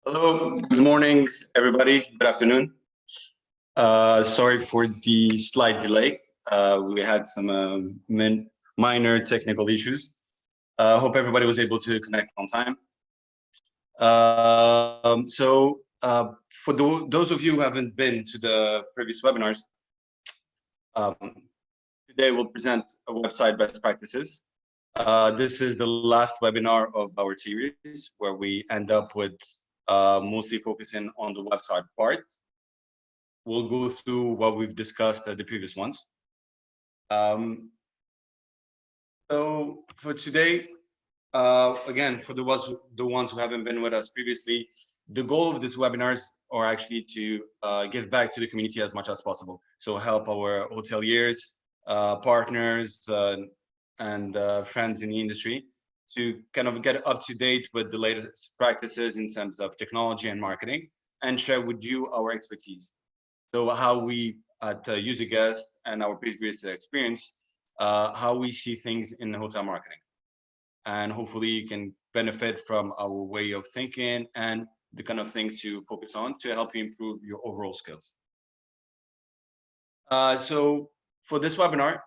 Hello, good morning, everybody. Good afternoon. Sorry for the slight delay. We had some minor technical issues. Hope everybody was able to connect on time. For those of you who haven't been to the previous webinars, um, today we'll present a website best practices. This is the last webinar of our series where we end up with mostly focusing on the website part. We'll go through what we've discussed at the previous ones. So for today, again, for the ones who haven't been with us previously, the goal of this webinars are actually to give back to the community as much as possible. So help our hoteliers, partners, and friends in the industry to kind of get up to date with the latest practices in terms of technology and marketing, and share with you our expertise. So how we at Userguest and our previous experience, how we see things in hotel marketing. And hopefully you can benefit from our way of thinking and the kind of things you focus on to help you improve your overall skills. So for this webinar,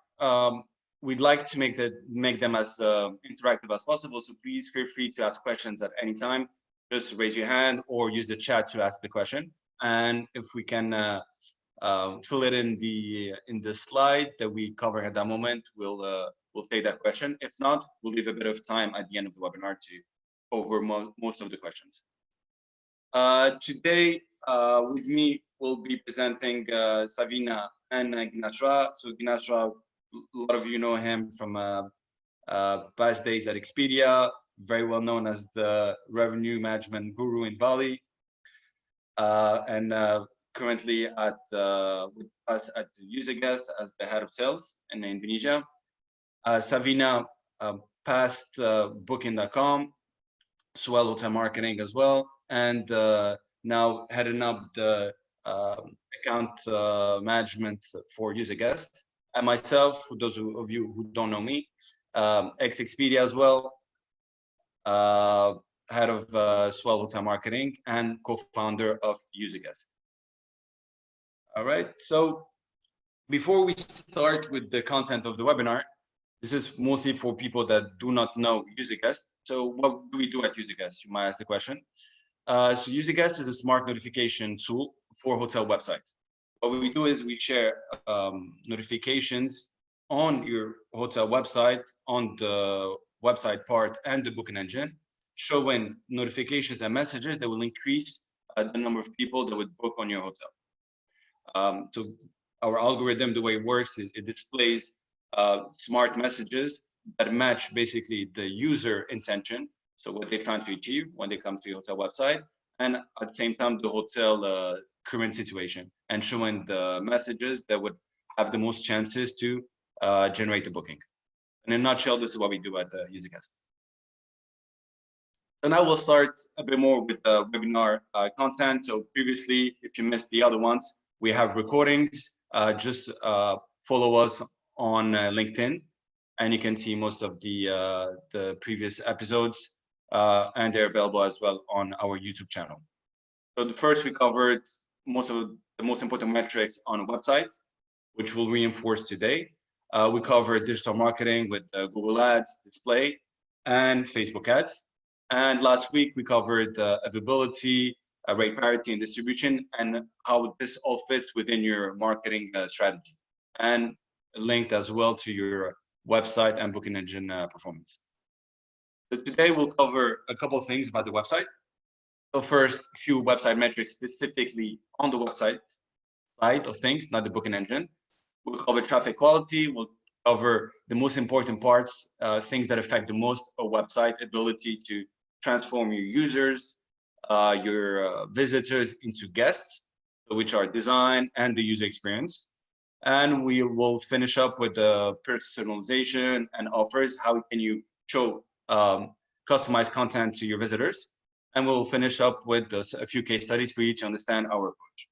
we'd like to make them as interactive as possible. So please feel free to ask questions at any time. Just raise your hand or use the chat to ask the question. And if we can fill it in the slide that we cover at that moment, we'll take that question. If not, we'll leave a bit of time at the end of the webinar to cover most of the questions. Today with me will be presenting Savina and Gnashra. So Gnashra, a lot of you know him from past days at Expedia, very well known as the revenue management guru in Bali, and currently with us at Userguest as the head of sales in Indonesia. Savina passed Booking.com, Swell Hotel Marketing as well, and now heading up the account management for Userguest. And myself, for those of you who don't know me, ex-Expedia as well, head of Swell Hotel Marketing and co-founder of Userguest. All right, so before we start with the content of the webinar, this is mostly for people that do not know Userguest. So what do we do at Userguest? You might ask the question. So Userguest is a smart notification tool for hotel websites. What we do is we share notifications on your hotel website, on the website part and the booking engine, showing notifications and messages that will increase the number of people that would book on your hotel. So our algorithm, the way it works, it displays smart messages that match basically the user intention. So what they're trying to achieve when they come to your hotel website, and at the same time, the hotel current situation, and showing the messages that would have the most chances to generate the booking. In a nutshell, this is what we do at Userguest. So now we'll start a bit more with the webinar content. So previously, if you missed the other ones, we have recordings. Just follow us on LinkedIn, and you can see most of the previous episodes, and they're available as well on our YouTube channel. So the first, we covered most of the most important metrics on a website, which we'll reinforce today. We covered digital marketing with Google Ads, display, and Facebook ads. And last week, we covered availability, rate parity, and distribution, and how this all fits within your marketing strategy, and linked as well to your website and booking engine performance. So today we'll cover a couple of things about the website. So first, a few website metrics specifically on the website side of things, not the booking engine. We'll cover traffic quality. We'll cover the most important parts, things that affect the most a website ability to transform your users, your visitors into guests, which are design and the user experience. And we will finish up with the personalization and offers. How can you show customized content to your visitors? And we'll finish up with a few case studies for you to understand our approach.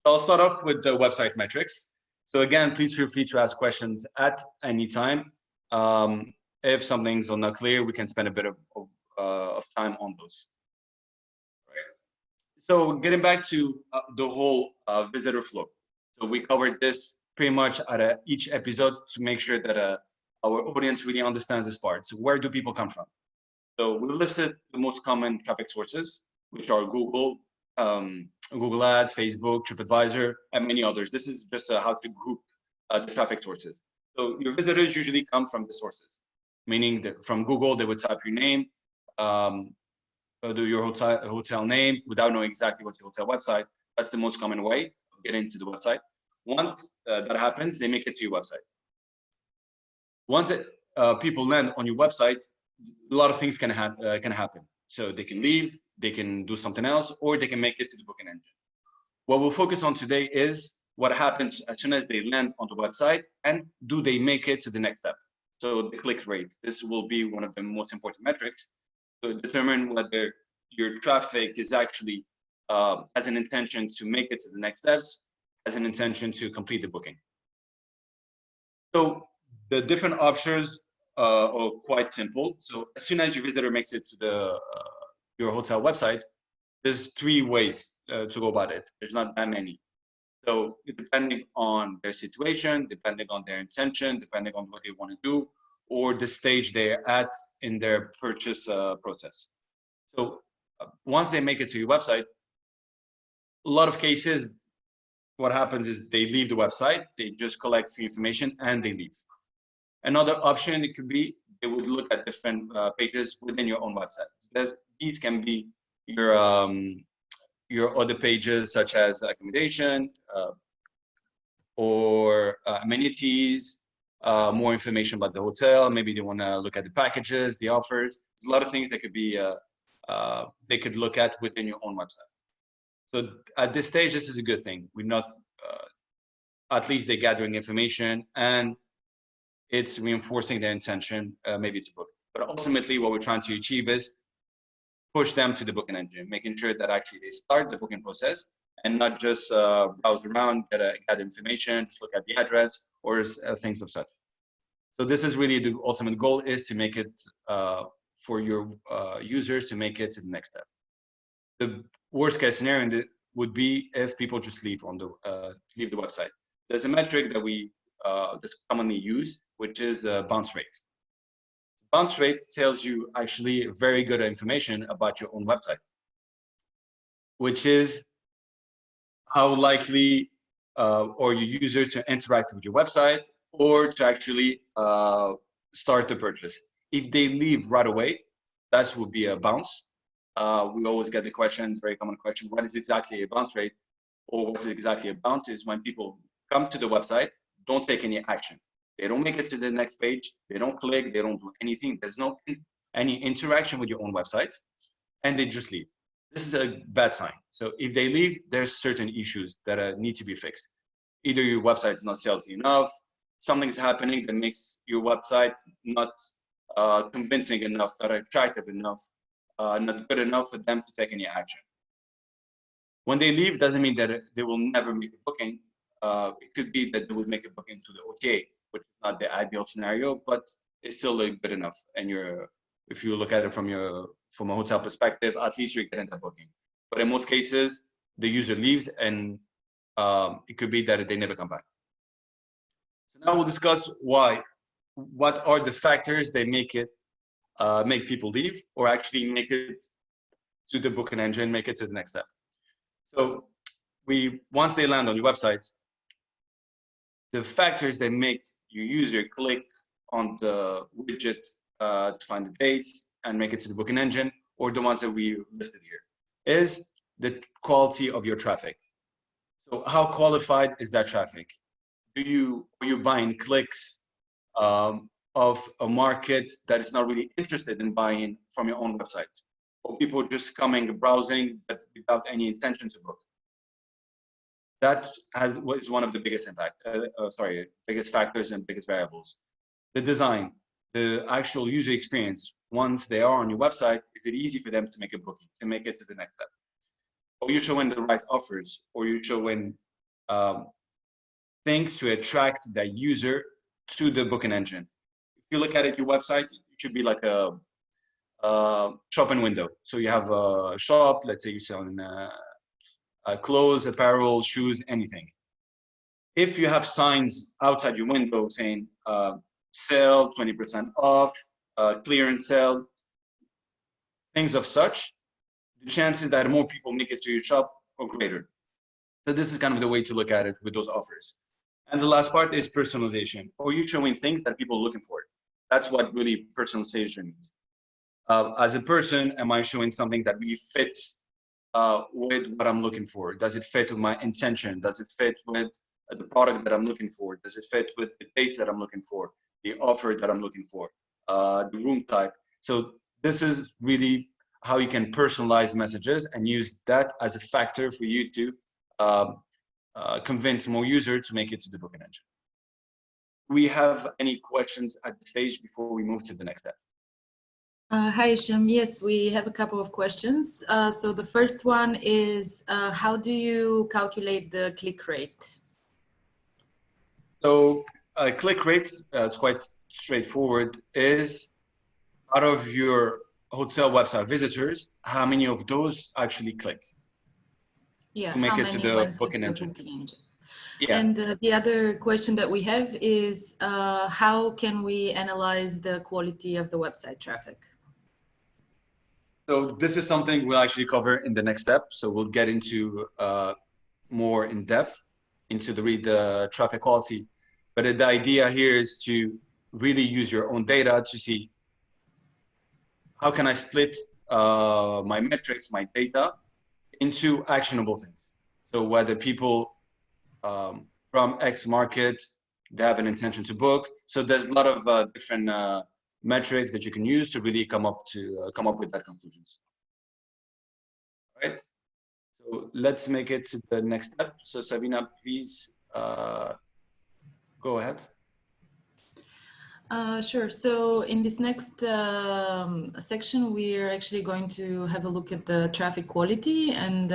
I'll start off with the website metrics. So again, please feel free to ask questions at any time. If something's not clear, we can spend a bit of time on those. So getting back to the whole visitor flow. So we covered this pretty much at each episode to make sure that our audience really understands this part. So where do people come from? So we listed the most common traffic sources, which are Google, Google Ads, Facebook, TripAdvisor, and many others. This is just how to group the traffic sources. So your visitors usually come from the sources, meaning that from Google, they would type your name, do your hotel name without knowing exactly what's your hotel website. That's the most common way of getting to the website. Once that happens, they make it to your website. Once people land on your website, a lot of things can happen. So they can leave, they can do something else, or they can make it to the booking engine. What we'll focus on today is what happens as soon as they land on the website, and do they make it to the next step? So the click rate. This will be one of the most important metrics to determine whether your traffic is actually has an intention to make it to the next steps, has an intention to complete the booking. So the different options are quite simple. So as soon as your visitor makes it to the your hotel website, there's three ways to go about it. There's not that many. So depending on their situation, depending on their intention, depending on what they want to do, or the stage they're at in their purchase process. So once they make it to your website, a lot of cases, what happens is they leave the website, they just collect free information and they leave. Another option, it could be they would look at different pages within your own website. These can be your other pages such as accommodation or amenities, more information about the hotel. Maybe they want to look at the packages, the offers. There's a lot of things that could be they could look at within your own website. So at this stage, this is a good thing. We're not, at least they're gathering information and it's reinforcing their intention, maybe to book. But ultimately, what we're trying to achieve is push them to the booking engine, making sure that actually they start the booking process and not just browse around, get information, just look at the address or things of such. So this is really the ultimate goal, is to make it for your users to make it to the next step. The worst case scenario would be if people just leave on the leave the website. There's a metric that we that's commonly use, which is bounce rate. Bounce rate tells you actually very good information about your own website, which is how likely are your users to interact with your website or to actually start the purchase. If they leave right away, that would be a bounce. We always get the questions, very common question, what is exactly a bounce rate? Or what is exactly a bounce is when people come to the website, don't take any action. They don't make it to the next page. They don't click. They don't do anything. There's no any interaction with your own website, and they just leave. This is a bad sign. So if they leave, there's certain issues that need to be fixed. Either your website is not salesy enough, something's happening that makes your website not convincing enough, not attractive enough, not good enough for them to take any action. When they leave, doesn't mean that they will never make a booking. It could be that they would make a booking to the OTA, which is not the ideal scenario, but it's still good enough. And if you look at it from a hotel perspective, at least you're getting that booking. But in most cases, the user leaves, and it could be that they never come back. So now we'll discuss why. What are the factors that make people leave, or actually make it to the booking engine, make it to the next step. So once they land on your website, the factors that make your user click on the widget to find the dates and make it to the booking engine, or the ones that we listed here, is the quality of your traffic. So how qualified is that traffic? Are you buying clicks of a market that is not really interested in buying from your own website, or people just coming browsing but without any intention to book? That is one of the biggest biggest factors and biggest variables. The design, the actual user experience. Once they are on your website, is it easy for them to make a booking, to make it to the next step? Or you showing the right offers, or you showing things to attract that user to the booking engine. If you look at it, your website, it should be like a shopping window. So you have a shop, let's say you're selling clothes, apparel, shoes, anything. If you have signs outside your window saying sale, 20% off, clearance sale, things of such, the chances that more people make it to your shop are greater. So this is kind of the way to look at it with those offers. And the last part is personalization. Are you showing things that people are looking for? That's what really personalization means. As a person, am I showing something that really fits with what I'm looking for? Does it fit with my intention? Does it fit with the product that I'm looking for? Does it fit with the dates that I'm looking for? The offer that I'm looking for? The room type? So this is really how you can personalize messages and use that as a factor for you to convince more users to make it to the booking engine. We have any questions at the stage before we move to the next step? Hi, Isham. Yes, we have a couple of questions. So the first one is, how do you calculate the click rate? So click rate, it's quite straightforward, is out of your hotel website visitors, how many of those actually click? Yeah, to make how it many to the went booking to the engine? booking engine? Yeah. And the other question that we have is, how can we analyze the quality of the website traffic? So this is something we'll actually cover in the next step. So we'll get into more in depth into the traffic quality. But the idea here is to really use your own data to see how can I split my metrics, my data into actionable things. So whether people from X market, they have an intention to book. So there's a lot of different metrics that you can use to really come up with that conclusions. All right. So let's make it to the next step. So Sabina, please go ahead. Sure. So in this next section, we're actually going to have a look at the traffic quality and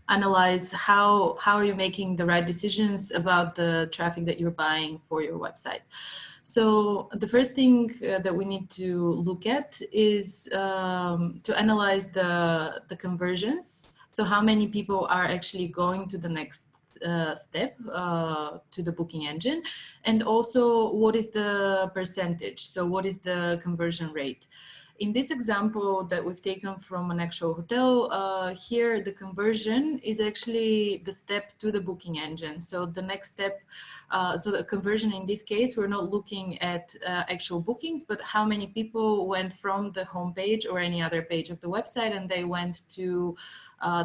analyze how are you making the right decisions about the traffic that you're buying for your website. So the first thing that we need to look at is to analyze the conversions. So how many people are actually going to the next step to the booking engine, and also what is the percentage, so what is the conversion rate. In this example that we've taken from an actual hotel, here the conversion is actually the step to the booking engine. So the next step, so the conversion in this case, we're not looking at actual bookings, but how many people went from the home page or any other page of the website and they went to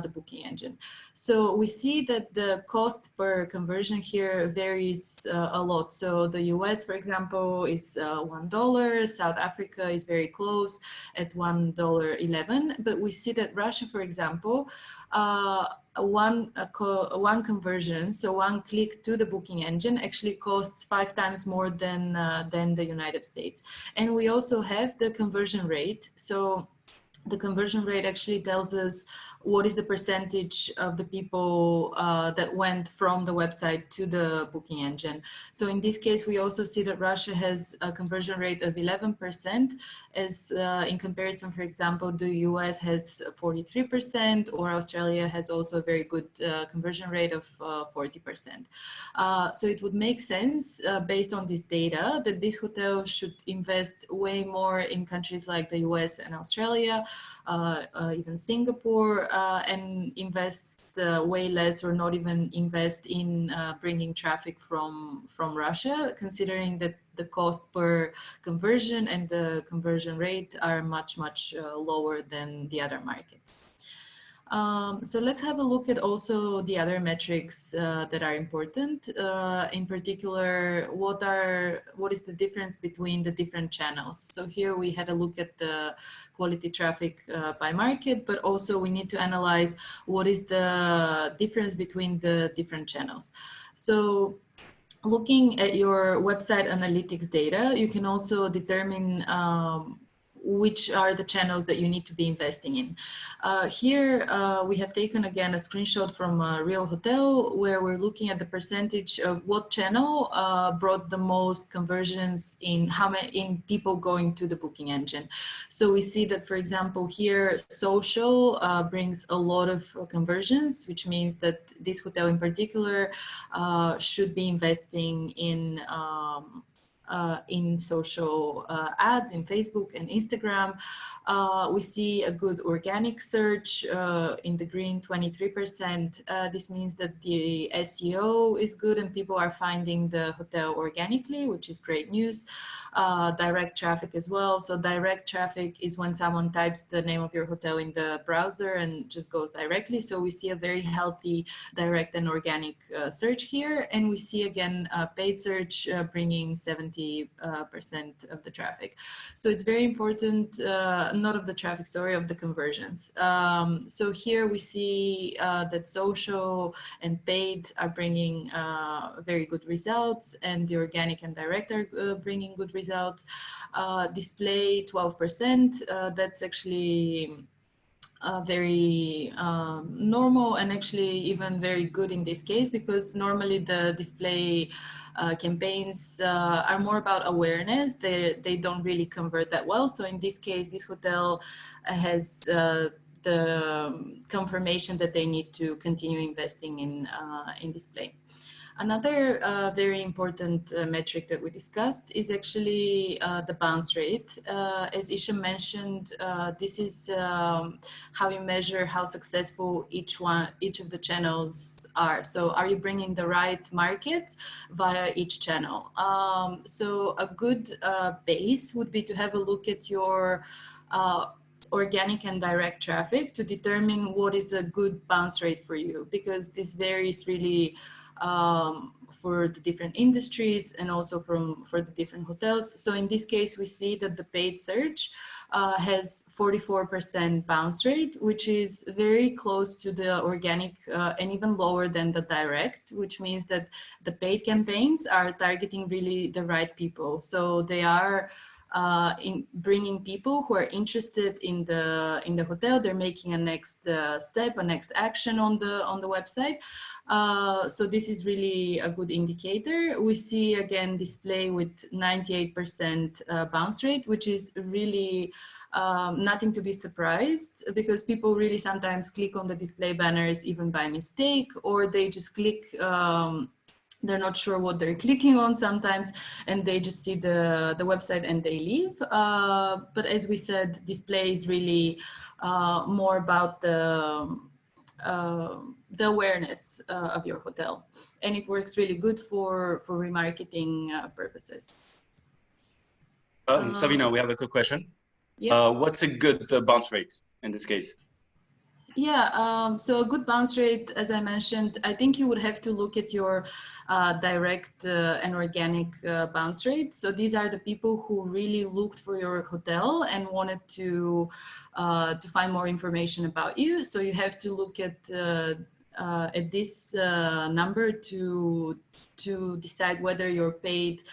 the booking engine. So we see that the cost per conversion here varies a lot. So the US, for example, is $1. South Africa is very close at $1.11. But we see that Russia, for example, one conversion, so one click to the booking engine, actually costs 5 times more than the United States. And we also have the conversion rate. So the conversion rate actually tells us what is the percentage of the people that went from the website to the booking engine. So in this case, we also see that Russia has a conversion rate of 11%, as in comparison, for example, the US has 43%, or Australia has also a very good conversion rate of 40%. So it would make sense, based on this data, that this hotel should invest way more in countries like the US and Australia, even Singapore, and invest way less or not even invest in bringing traffic from Russia, considering that the cost per conversion and the conversion rate are much lower than the other markets. So let's have a look at also the other metrics that are important. In particular, what is the difference between the different channels? So here we had a look at the quality traffic by market, but also we need to analyze what is the difference between the different channels. So looking at your website analytics data, you can also determine which are the channels that you need to be investing in. Here we have taken again a screenshot from a real hotel where we're looking at the percentage of what channel brought the most conversions in in people going to the booking engine. So we see that, for example, here social brings a lot of conversions, which means that this hotel in particular should be investing in social ads in Facebook and Instagram. We see a good organic search in the green, 23%. This means that the SEO is good and people are finding the hotel organically, which is great news. Direct traffic as well. So direct traffic is when someone types the name of your hotel in the browser and just goes directly. So we see a very healthy direct and organic search here. And we see again paid search bringing 70% of the traffic. So it's very important, not of the traffic, sorry, of the conversions. So here we see that social and paid are bringing very good results, and the organic and direct are bringing good results. Display 12%, that's actually very normal and actually even very good in this case, because normally the display campaigns are more about awareness. They don't really convert that well. So in this case, this hotel has the confirmation that they need to continue investing in display. Another very important metric that we discussed is actually the bounce rate. As Isha mentioned, this is how you measure how successful each of the channels are. So are you bringing the right markets via each channel? So a good base would be to have a look at your organic and direct traffic to determine what is a good bounce rate for you, because this varies really for the different industries and also for the different hotels. So in this case, we see that the paid search has 44% bounce rate, which is very close to the organic and even lower than the direct, which means that the paid campaigns are targeting really the right people. So they are in bringing people who are interested in the hotel. They're making a next step, a next action on the website. So this is really a good indicator. We see again display with 98% bounce rate, which is really nothing to be surprised, because people really sometimes click on the display banners even by mistake, or they just click they're not sure what they're clicking on sometimes, and they just see the website and they leave. But as we said, display is really more about the awareness of your hotel, and it works really good for remarketing purposes. Sabina, we have a quick question. Yeah. What's a good bounce rate in this case? Yeah, so a good bounce rate, as I mentioned, I think you would have to look at your direct and organic bounce rate. So these are the people who really looked for your hotel and wanted to find more information about you. So you have to look at this number to decide whether your paid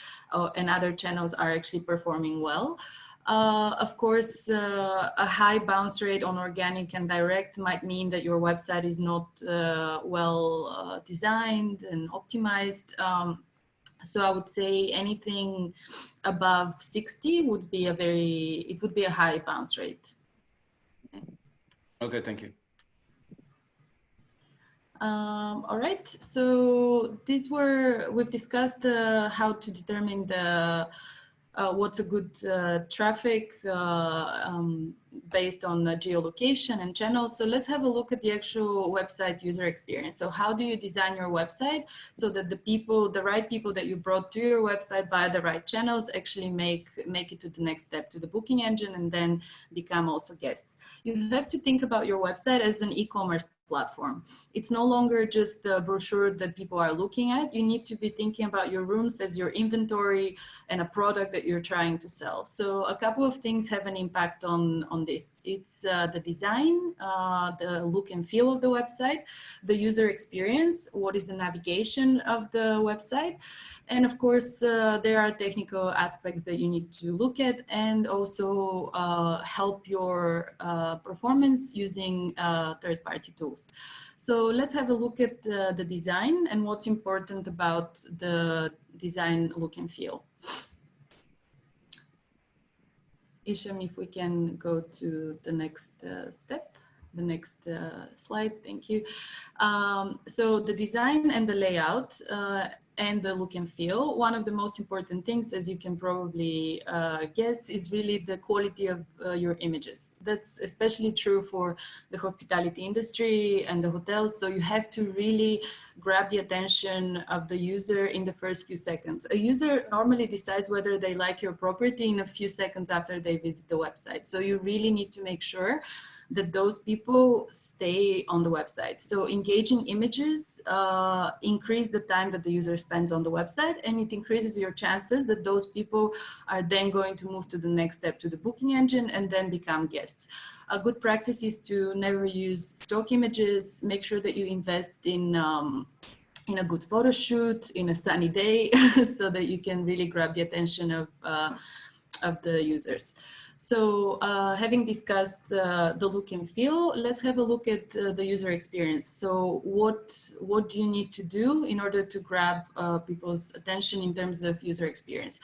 and other channels are actually performing well. Of course, a high bounce rate on organic and direct might mean that your website is not well designed and optimized. So I would say anything above 60 would be a high bounce rate. Okay, thank you. All right, so we've discussed how to determine what's a good traffic based on geolocation and channels. So let's have a look at the actual website user experience. So how do you design your website so that the right people that you brought to your website via the right channels actually make it to the next step, to the booking engine, and then become also guests? You have to think about your website as an e-commerce platform. It's no longer just the brochure that people are looking at. You need to be thinking about your rooms as your inventory and a product that you're trying to sell. So a couple of things have an impact on on this. It's the design, the look and feel of the website, the user experience, what is the navigation of the website, and of course, there are technical aspects that you need to look at, and also help your performance using third-party tools. So let's have a look at the design and what's important about the design look and feel. Isham, if we can go to the next step, the next slide, thank you. So the design and the layout and the look and feel, one of the most important things, as you can probably guess, is really the quality of your images. That's especially true for the hospitality industry and the hotels. So you have to really grab the attention of the user in the first few seconds. A user normally decides whether they like your property in a few seconds after they visit the website. So you really need to make sure that those people stay on the website. So engaging images increase the time that the user spends on the website, and it increases your chances that those people are then going to move to the next step, to the booking engine, and then become guests. A good practice is to never use stock images. Make sure that you invest in a good photo shoot, in a sunny day, so that you can really grab the attention of the users. So having discussed the look and feel, let's have a look at the user experience. So what do you need to do in order to grab people's attention in terms of user experience?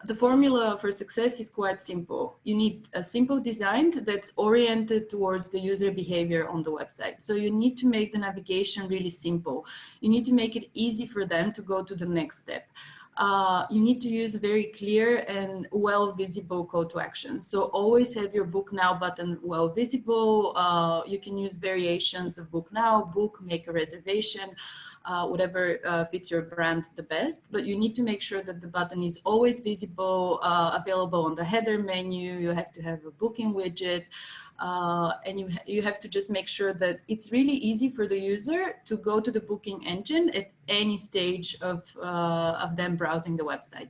The formula for success is quite simple. You need a simple design that's oriented towards the user behavior on the website. So you need to make the navigation really simple. You need to make it easy for them to go to the next step. You need to use very clear and well visible call to action. So always have your book now button well visible. You can use variations of book now, book, make a reservation, whatever fits your brand the best, but you need to make sure that the button is always visible, available on the header menu. You have to have a booking widget, and you have to just make sure that it's really easy for the user to go to the booking engine at any stage of them browsing the website.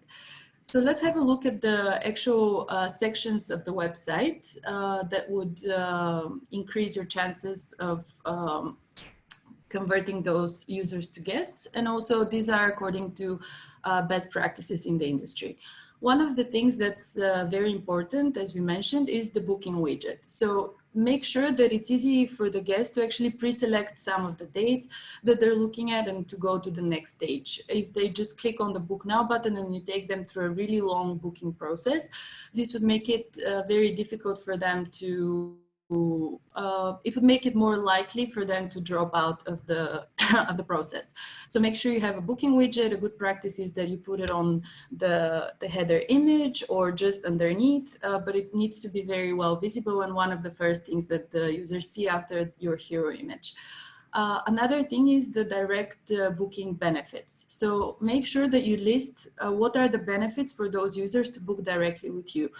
So let's have a look at the actual sections of the website that would increase your chances of converting those users to guests. And also these are according to best practices in the industry. One of the things that's very important, as we mentioned, is the booking widget. So make sure that it's easy for the guests to actually pre-select some of the dates that they're looking at and to go to the next stage. If they just click on the book now button and you take them through a really long booking process, this would make it very difficult for them to it would make it more likely for them to drop out of the of the process. So make sure you have a booking widget. A good practice is that you put it on the header image or just underneath, but it needs to be very well visible and one of the first things that the users see after your hero image. Another thing is the direct booking benefits. So make sure that you list what are the benefits for those users to book directly with you.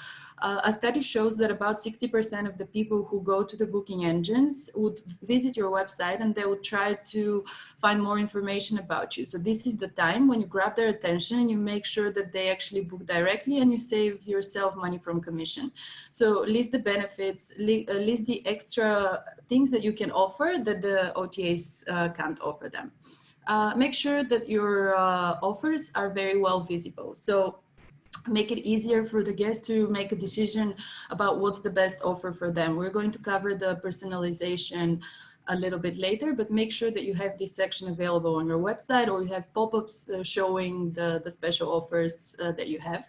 A study shows that about 60% of the people who go to the booking engines would visit your website and they would try to find more information about you. So this is the time when you grab their attention and you make sure that they actually book directly and you save yourself money from commission. So list the benefits, list the extra things that you can offer that the OTAs can't offer them. Make sure that your offers are very well visible. So make it easier for the guests to make a decision about what's the best offer for them. We're going to cover the personalization a little bit later, but make sure that you have this section available on your website or you have pop-ups showing the special offers that you have.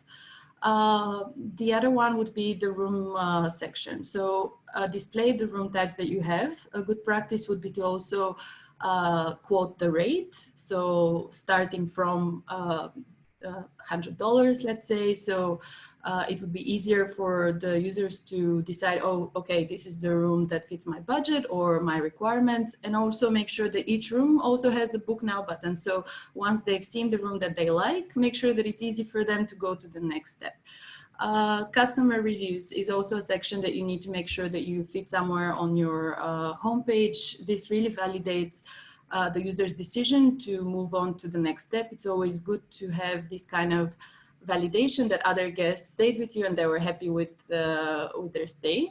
The other one would be the room section. So display the room types that you have. A good practice would be to also quote the rate. So starting from $100, let's say. So it would be easier for the users to decide, oh, okay, this is the room that fits my budget or my requirements. And also make sure that each room also has a book now button. So once they've seen the room that they like, make sure that it's easy for them to go to the next step. Customer reviews is also a section that you need to make sure that you fit somewhere on your homepage. This really validates the user's decision to move on to the next step. It's always good to have this kind of validation that other guests stayed with you and they were happy with their stay.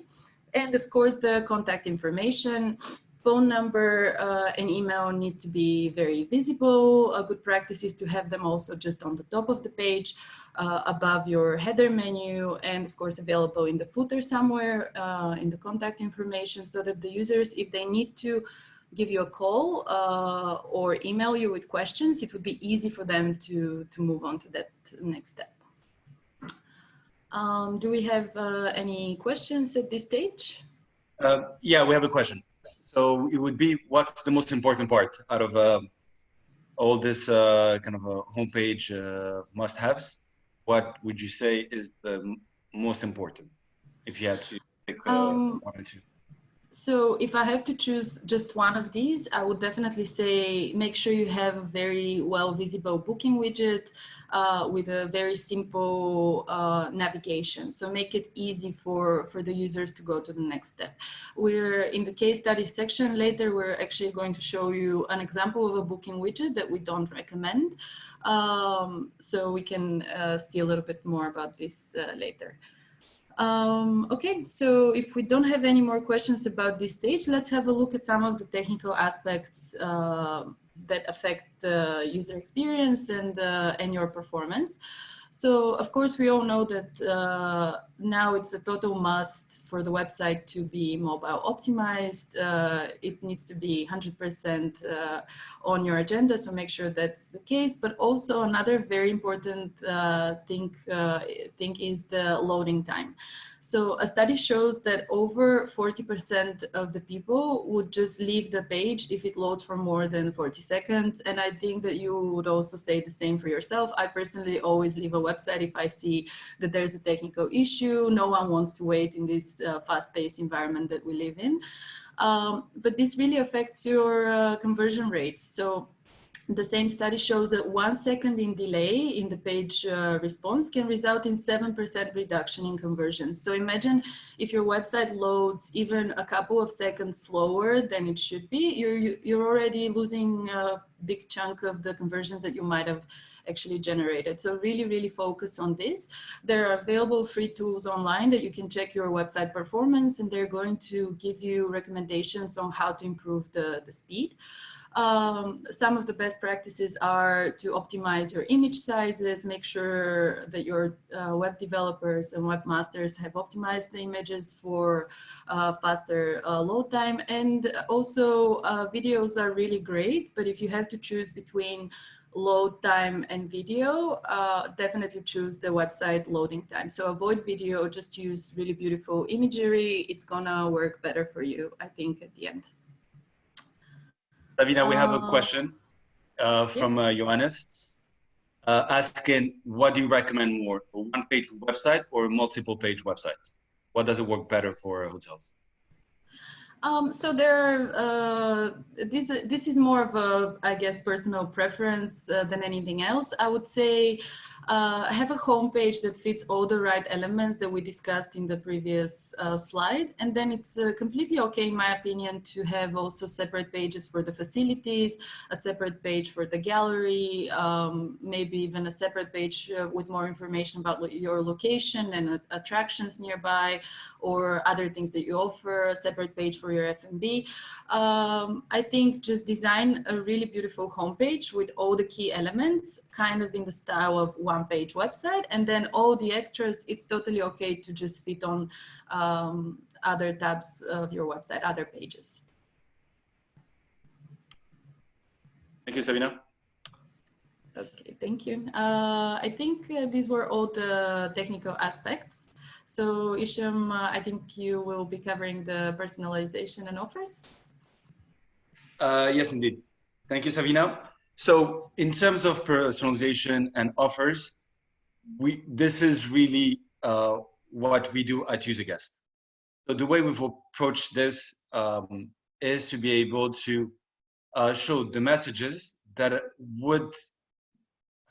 And of course, the contact information, phone number and email need to be very visible. A good practice is to have them also just on the top of the page, above your header menu, and of course available in the footer somewhere in the contact information, so that the users, if they need to give you a call or email you with questions, it would be easy for them to move on to that next step. Do we have any questions at this stage? Yeah, we have a question. So it would be, what's the most important part out of all this kind of homepage must-haves? What would you say is the most important, if you had to pick one or two? So if I have to choose just one of these, I would definitely say make sure you have a very well visible booking widget with a very simple navigation. So make it easy for the users to go to the next step. We're in the case study section later, we're actually going to show you an example of a booking widget that we don't recommend. So we can see a little bit more about this later. Okay, so if we don't have any more questions about this stage, let's have a look at some of the technical aspects that affect the user experience and your performance. So of course, we all know that now it's a total must for the website to be mobile optimized. It needs to be 100% on your agenda, so make sure that's the case. But also another very important thing is the loading time. So a study shows that over 40% of the people would just leave the page if it loads for more than 40 seconds. And I think that you would also say the same for yourself. I personally always leave a website if I see that there's a technical issue. No one wants to wait in this fast-paced environment that we live in. But this really affects your conversion rates. So the same study shows that 1 second in delay in the page response can result in 7% reduction in conversions. So imagine if your website loads even a couple of seconds slower than it should be, you're already losing a big chunk of the conversions that you might have actually generated. So really, really focus on this. There are available free tools online that you can check your website performance, and they're going to give you recommendations on how to improve the speed. Some of the best practices are to optimize your image sizes, make sure that your web developers and webmasters have optimized the images for faster load time. And also videos are really great, but if you have to choose between load time and video, definitely choose the website loading time. So avoid video, just use really beautiful imagery. It's gonna work better for you, I think, at the end. Davina, we have a question from Johannes asking, what do you recommend more, a one-page website or a multiple-page website? What does it work better for hotels? So there are, this is more of a, I guess, personal preference than anything else. I would say have a homepage that fits all the right elements that we discussed in the previous slide. And then it's completely okay, in my opinion, to have also separate pages for the facilities, a separate page for the gallery, maybe even a separate page with more information about your location and attractions nearby, or other things that you offer, a separate page for your F&B. I think just design a really beautiful homepage with all the key elements, kind of in the style of one-page website, and then all the extras, it's totally okay to just fit on other tabs of your website, other pages. Thank you, Sabina. Okay, thank you. I think these were all the technical aspects. So Isham, I think you will be covering the personalization and offers. Yes, indeed. Thank you, Sabina. So in terms of personalization and offers, this is really what we do at Userguest. So the way we've approached this is to be able to show the messages that would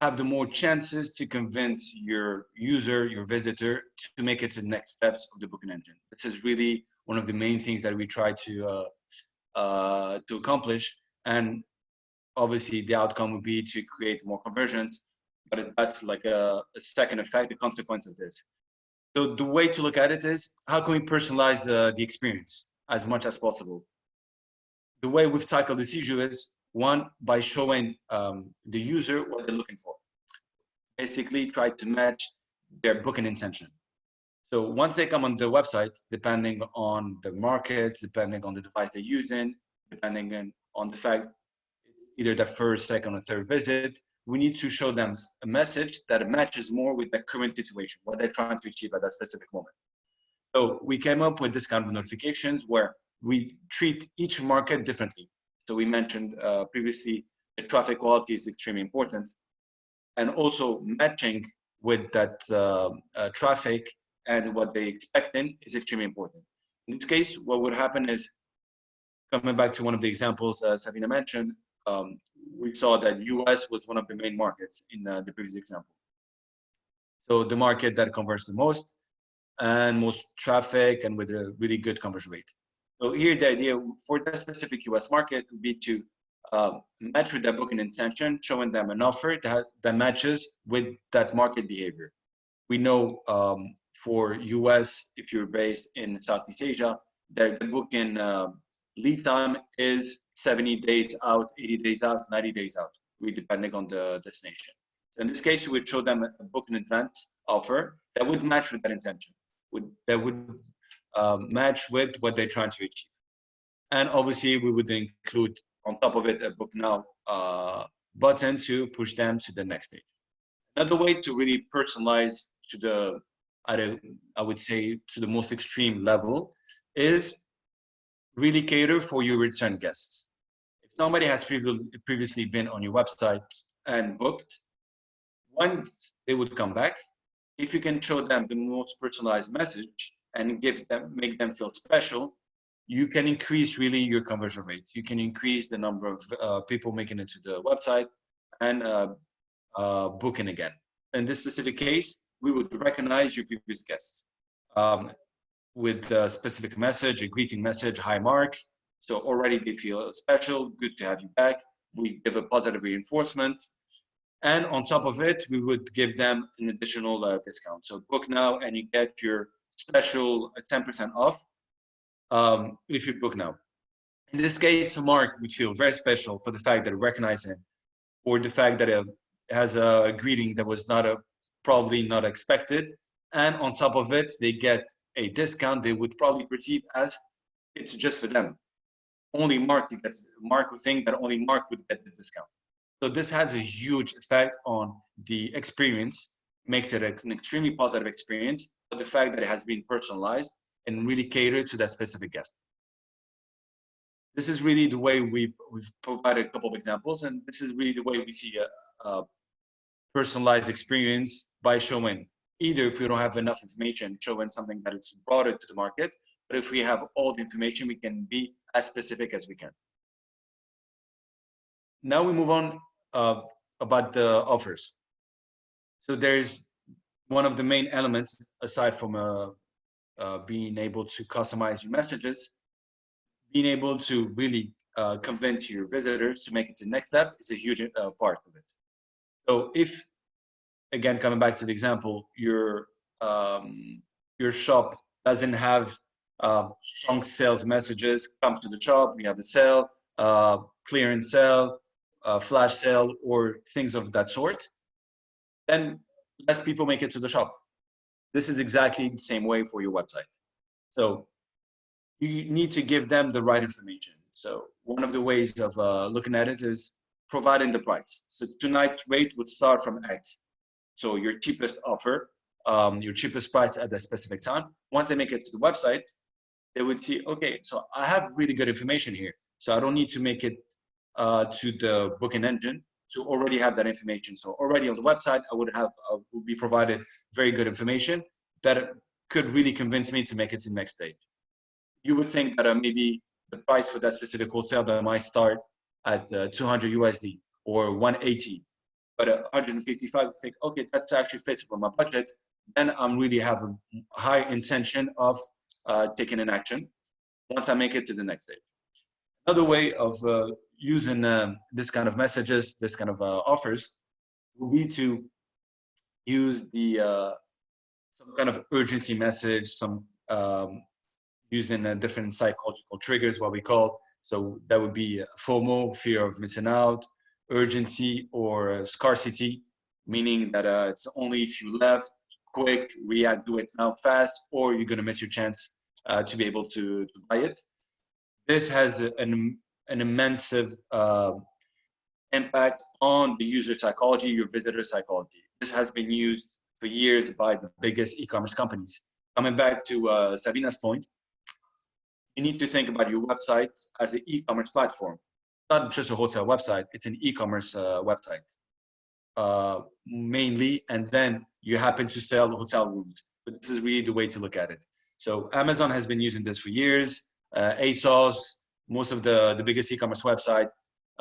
have the more chances to convince your user, your visitor, to make it to the next steps of the booking engine. This is really one of the main things that we try to accomplish. And obviously the outcome would be to create more conversions, but that's like a second effect, a consequence of this. So the way to look at it is, how can we personalize the experience as much as possible? The way we've tackled this issue is, one, by showing the user what they're looking for. Basically, try to match their booking intention. So once they come on the website, depending on the market, depending on the device they're using, depending on the fact either the first, second, or third visit, we need to show them a message that matches more with their current situation, what they're trying to achieve at that specific moment. So we came up with this kind of notifications where we treat each market differently. So we mentioned previously the traffic quality is extremely important, and also matching with that traffic and what they expecting is extremely important. In this case, what would happen is, coming back to one of the examples Sabina mentioned, we saw that US was one of the main markets in the previous example. So the market that converts the most and most traffic and with a really good conversion rate. So here the idea for that specific US market would be to match with that booking intention, showing them an offer that matches with that market behavior. We know for US, if you're based in Southeast Asia, that the booking lead time is 70 days out, 80 days out, 90 days out, really depending on the destination. So in this case, we would show them a book in advance offer that would match with that intention, that would match with what they're trying to achieve. And obviously, we would include on top of it a book now button to push them to the next stage. Another way to really personalize to the, I would say, to the most extreme level is really cater for your return guests. If somebody has previously been on your website and booked, once they would come back, if you can show them the most personalized message and make them feel special, you can increase really your conversion rate. You can increase the number of people making it to the website and booking again. In this specific case, we would recognize your previous guests with a specific message, a greeting message, hi Mark. So already they feel special, good to have you back. We give a positive reinforcement. And on top of it, we would give them an additional discount. So book now and you get your special 10% off if you book now. In this case, Mark would feel very special for the fact that I recognize him, or the fact that it has a greeting that was probably not expected. And on top of it, they get a discount they would probably perceive as it's just for them. Only Mark would think that only Mark would get the discount. So this has a huge effect on the experience, makes it an extremely positive experience, but the fact that it has been personalized and really catered to that specific guest. This is really the way we've provided a couple of examples, and this is really the way we see a personalized experience by showing, either if we don't have enough information, showing something that is broader to the market, but if we have all the information, we can be as specific as we can. Now we move on about the offers. So there's one of the main elements, aside from being able to customize your messages, being able to really convince your visitors to make it to the next step is a huge part of it. So if, again, coming back to the example, your shop doesn't have strong sales messages, come to the shop, we have a sale, clearance sale, flash sale, or things of that sort, then less people make it to the shop. This is exactly the same way for your website. So you need to give them the right information. So one of the ways of looking at it is providing the price. So tonight rate would start from X. So your cheapest offer, your cheapest price at a specific time. Once they make it to the website, they would see, okay, so I have really good information here. So I don't need to make it to the booking engine to already have that information. So already on the website, I would be provided very good information that could really convince me to make it to the next stage. You would think that maybe the price for that specific wholesale that might start at 200 USD or 180, but 155, think, okay, that actually fits for my budget. Then I'm really have a high intention of taking an action once I make it to the next stage. Another way of using this kind of messages, this kind of offers, will be to use the some kind of urgency message, some using different psychological triggers, what we call. So that would be FOMO, fear of missing out, urgency, or scarcity, meaning that it's only if you left quick, react, do it now fast, or you're going to miss your chance to be able to buy it. This has an immense impact on the user psychology, your visitor psychology. This has been used for years by the biggest e-commerce companies. Coming back to Sabina's point, you need to think about your website as an e-commerce platform, not just a hotel website. It's an e-commerce website mainly, and then you happen to sell hotel rooms. But this is really the way to look at it. So Amazon has been using this for years. ASOS, most of the biggest e-commerce website,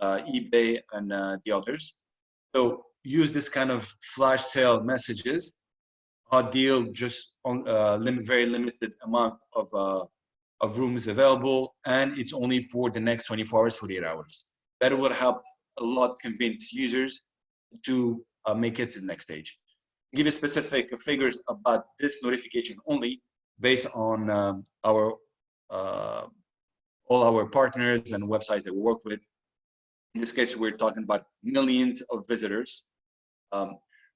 eBay, and the others. So use this kind of flash sale messages, hot deal, just on very limited amount of rooms available, and it's only for the next 24 hours, 48 hours. That would help a lot convince users to make it to the next stage. Give you specific figures about this notification only based on all our partners and websites that we work with. In this case, we're talking about millions of visitors.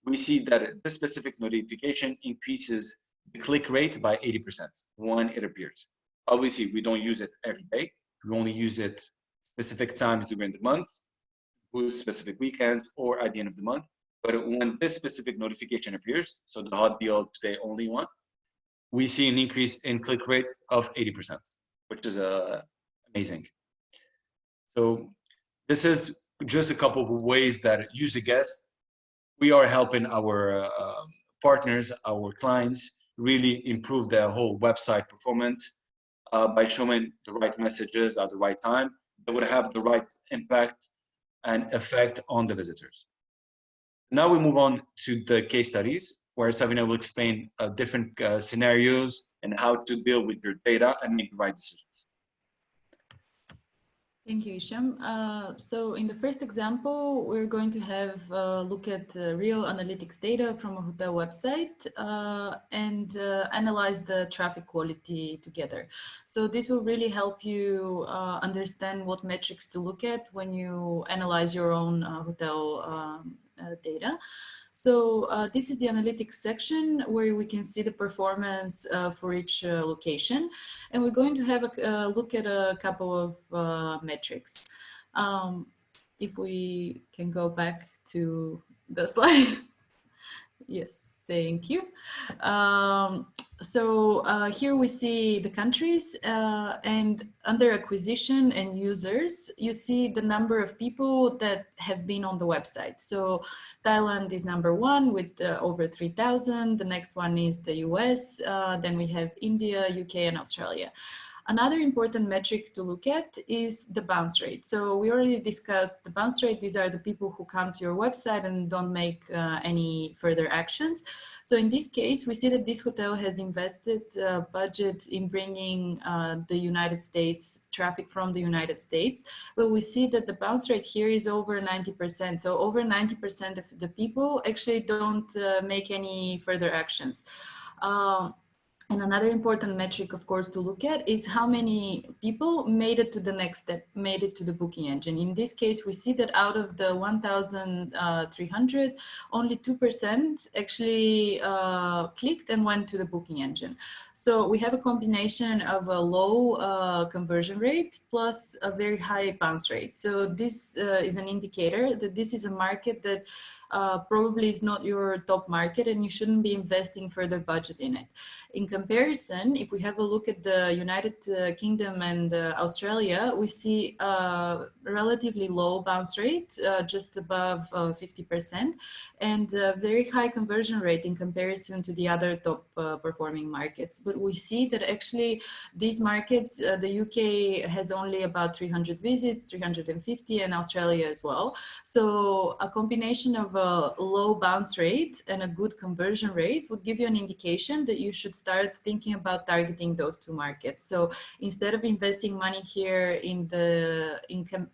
We see that this specific notification increases the click rate by 80% when it appears. Obviously, we don't use it every day. We only use it specific times during the month, with specific weekends, or at the end of the month. But when this specific notification appears, so the hot deal today only one, we see an increase in click rate of 80%, which is amazing. So this is just a couple of ways that Userguest, we are helping our partners, our clients, really improve their whole website performance by showing the right messages at the right time that would have the right impact and effect on the visitors. Now we move on to the case studies, where Sabina will explain different scenarios and how to deal with your data and make the right decisions. Thank you, Hisham. So in the first example, we're going to have a look at real analytics data from a hotel website and analyze the traffic quality together. So this will really help you understand what metrics to look at when you analyze your own hotel data. So this is the analytics section where we can see the performance for each location. And we're going to have a look at a couple of metrics. If we can go back to the slide. Yes, thank you. Here we see the countries and under acquisition and users, you see the number of people that have been on the website. So Thailand is number one with over 3,000. The next one is the US. Then we have India, UK, and Australia. Another important metric to look at is the bounce rate. So we already discussed the bounce rate. These are the people who come to your website and don't make any further actions. So in this case, we see that this hotel has invested budget in bringing the United States, traffic from the United States, but we see that the bounce rate here is over 90%. So over 90% of the people actually don't make any further actions. And another important metric, of course, to look at is how many people made it to the next step, made it to the booking engine. In this case, we see that out of the 1,300, only 2% actually clicked and went to the booking engine. So we have a combination of a low conversion rate plus a very high bounce rate. So this is an indicator that this is a market that probably is not your top market and you shouldn't be investing further budget in it. In comparison, if we have a look at the United Kingdom and Australia, we see a relatively low bounce rate, just above 50%, and a very high conversion rate in comparison to the other top performing markets. But we see that actually these markets, the UK has only about 300 visits, 350, and Australia as well. So a combination of a low bounce rate and a good conversion rate would give you an indication that you should start thinking about targeting those two markets. So instead of investing money here in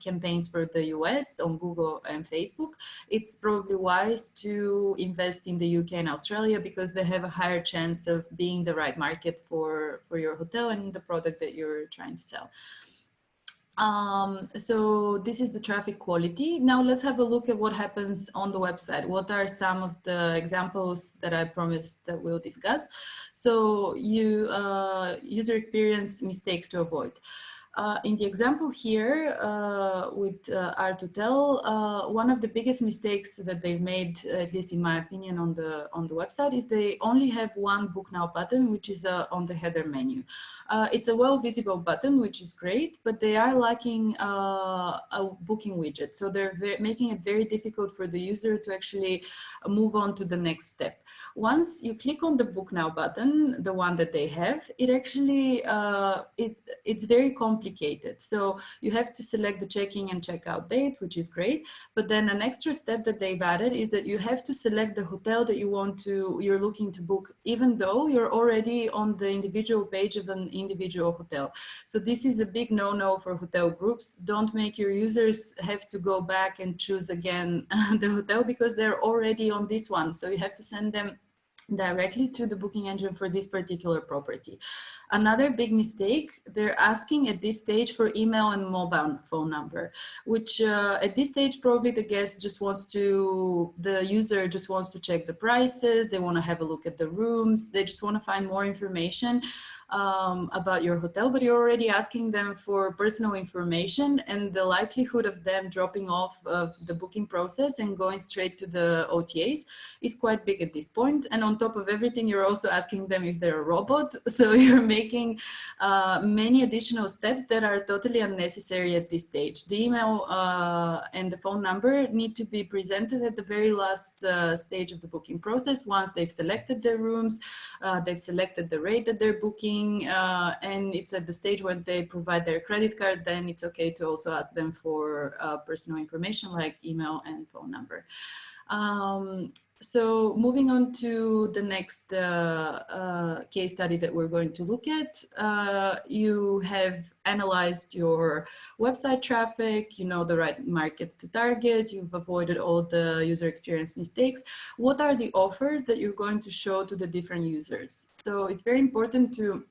campaigns for the US on Google and Facebook, it's probably wise to invest in the UK and Australia because they have a higher chance of being the right market for your hotel and the product that you're trying to sell. So this is the traffic quality. Now let's have a look at what happens on the website. What are some of the examples that I promised that we'll discuss? So user experience mistakes to avoid. In the example here with Art2Tell, one of the biggest mistakes that they've made, at least in my opinion, on the website, is they only have one Book Now button, which is on the header menu. It's a well visible button, which is great, but they are lacking a booking widget. So they're making it very difficult for the user to actually move on to the next step. Once you click on the Book Now button, the one that they have, it actually, it's very complicated. So you have to select the check-in and check-out date, which is great. But then an extra step that they've added is that you have to select the hotel that you're looking to book, even though you're already on the individual page of an individual hotel. So this is a big no-no for hotel groups. Don't make your users have to go back and choose again the hotel because they're already on this one. So you have to send them directly to the booking engine for this particular property. Another big mistake, they're asking at this stage for email and mobile phone number, which at this stage, probably the user just wants to check the prices, they want to have a look at the rooms, they just want to find more information about your hotel, but you're already asking them for personal information, and the likelihood of them dropping off of the booking process and going straight to the OTAs is quite big at this point. And on top of everything, you're also asking them if they're a robot. So you're making many additional steps that are totally unnecessary at this stage. The email and the phone number need to be presented at the very last stage of the booking process. Once they've selected their rooms, they've selected the rate that they're booking, and it's at the stage when they provide their credit card, then it's okay to also ask them for personal information like email and phone number. So moving on to the next case study that we're going to look at, you have analyzed your website traffic, you know the right markets to target, you've avoided all the user experience mistakes. What are the offers that you're going to show to the different users? So it's very important to,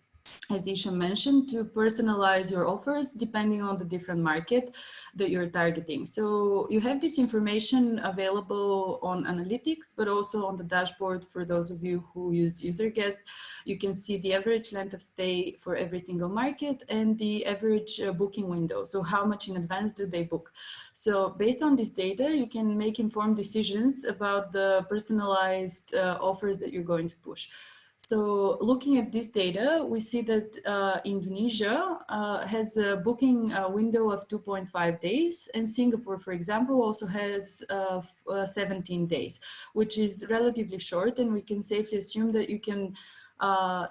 as Isha mentioned, to personalize your offers depending on the different market that you're targeting. So you have this information available on analytics, but also on the dashboard for those of you who use Userguest. You can see the average length of stay for every single market and the average booking window. So how much in advance do they book? So based on this data, you can make informed decisions about the personalized offers that you're going to push. So looking at this data, we see that Indonesia has a booking window of 2.5 days, and Singapore, for example, also has 17 days, which is relatively short, and we can safely assume that you can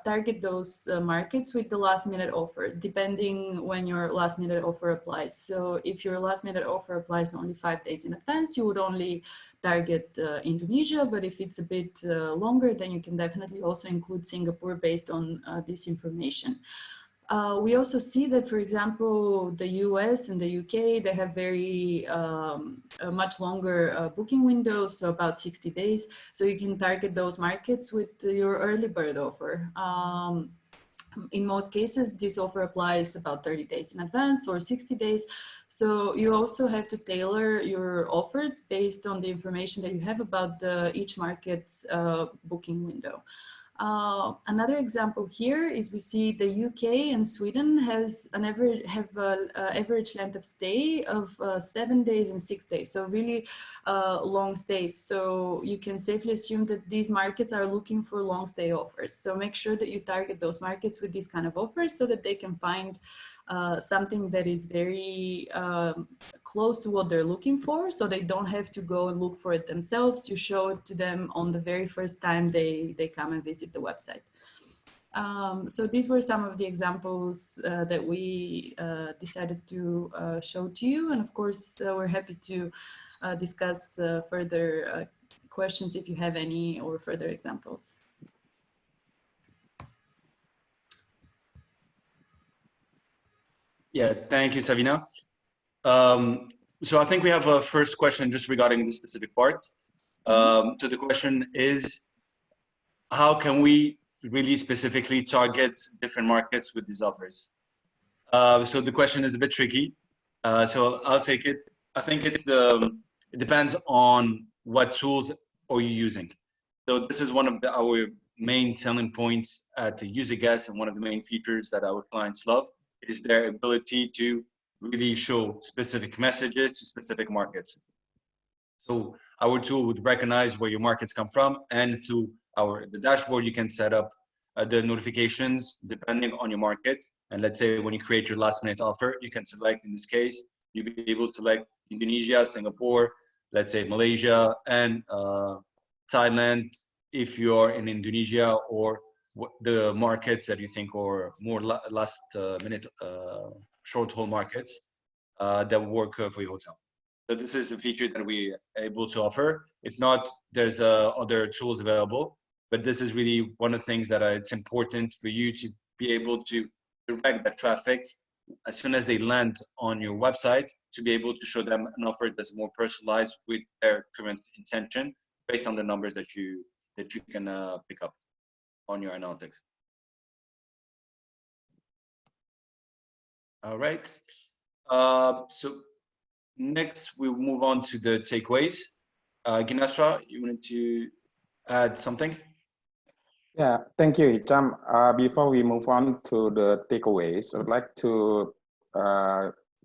target those markets with the last minute offers, depending when your last minute offer applies. So if your last minute offer applies only 5 days in advance, you would only target Indonesia, but if it's a bit longer, then you can definitely also include Singapore based on this information. We also see that, for example, the US and the UK, they have very much longer booking windows, so about 60 days. So you can target those markets with your early bird offer. In most cases, this offer applies about 30 days in advance or 60 days. So you also have to tailor your offers based on the information that you have about each market's booking window. Another example here is we see the UK and Sweden have an average length of stay of 7 days and 6 days. So really long stays. So you can safely assume that these markets are looking for long stay offers. So make sure that you target those markets with these kind of offers so that they can find something that is very close to what they're looking for, so they don't have to go and look for it themselves. You show it to them on the very first time they come and visit the website. So these were some of the examples that we decided to show to you. And of course, we're happy to discuss further questions if you have any, or further examples. Yeah, thank you, Savina. So I think we have a first question just regarding the specific part. So the question is, how can we really specifically target different markets with these offers? So the question is a bit tricky. So I'll take it. I think it depends on what tools are you using. So this is one of our main selling points at Userguest, and one of the main features that our clients love is their ability to really show specific messages to specific markets. So our tool would recognize where your markets come from, and through the dashboard, you can set up the notifications depending on your market. And let's say when you create your last minute offer, you can select, in this case, you'll be able to select Indonesia, Singapore, let's say Malaysia, and Thailand if you're in Indonesia, or the markets that you think are more last minute short haul markets that work for your hotel. So this is a feature that we are able to offer. If not, there's other tools available, but this is really one of the things that it's important for you to be able to direct that traffic as soon as they land on your website, to be able to show them an offer that's more personalized with their current intention, based on the numbers that you can pick up on your analytics. All right. So next, we'll move on to the takeaways. Ginasra, you wanted to add something? Yeah, thank you, Hicham. Before we move on to the takeaways, I would like to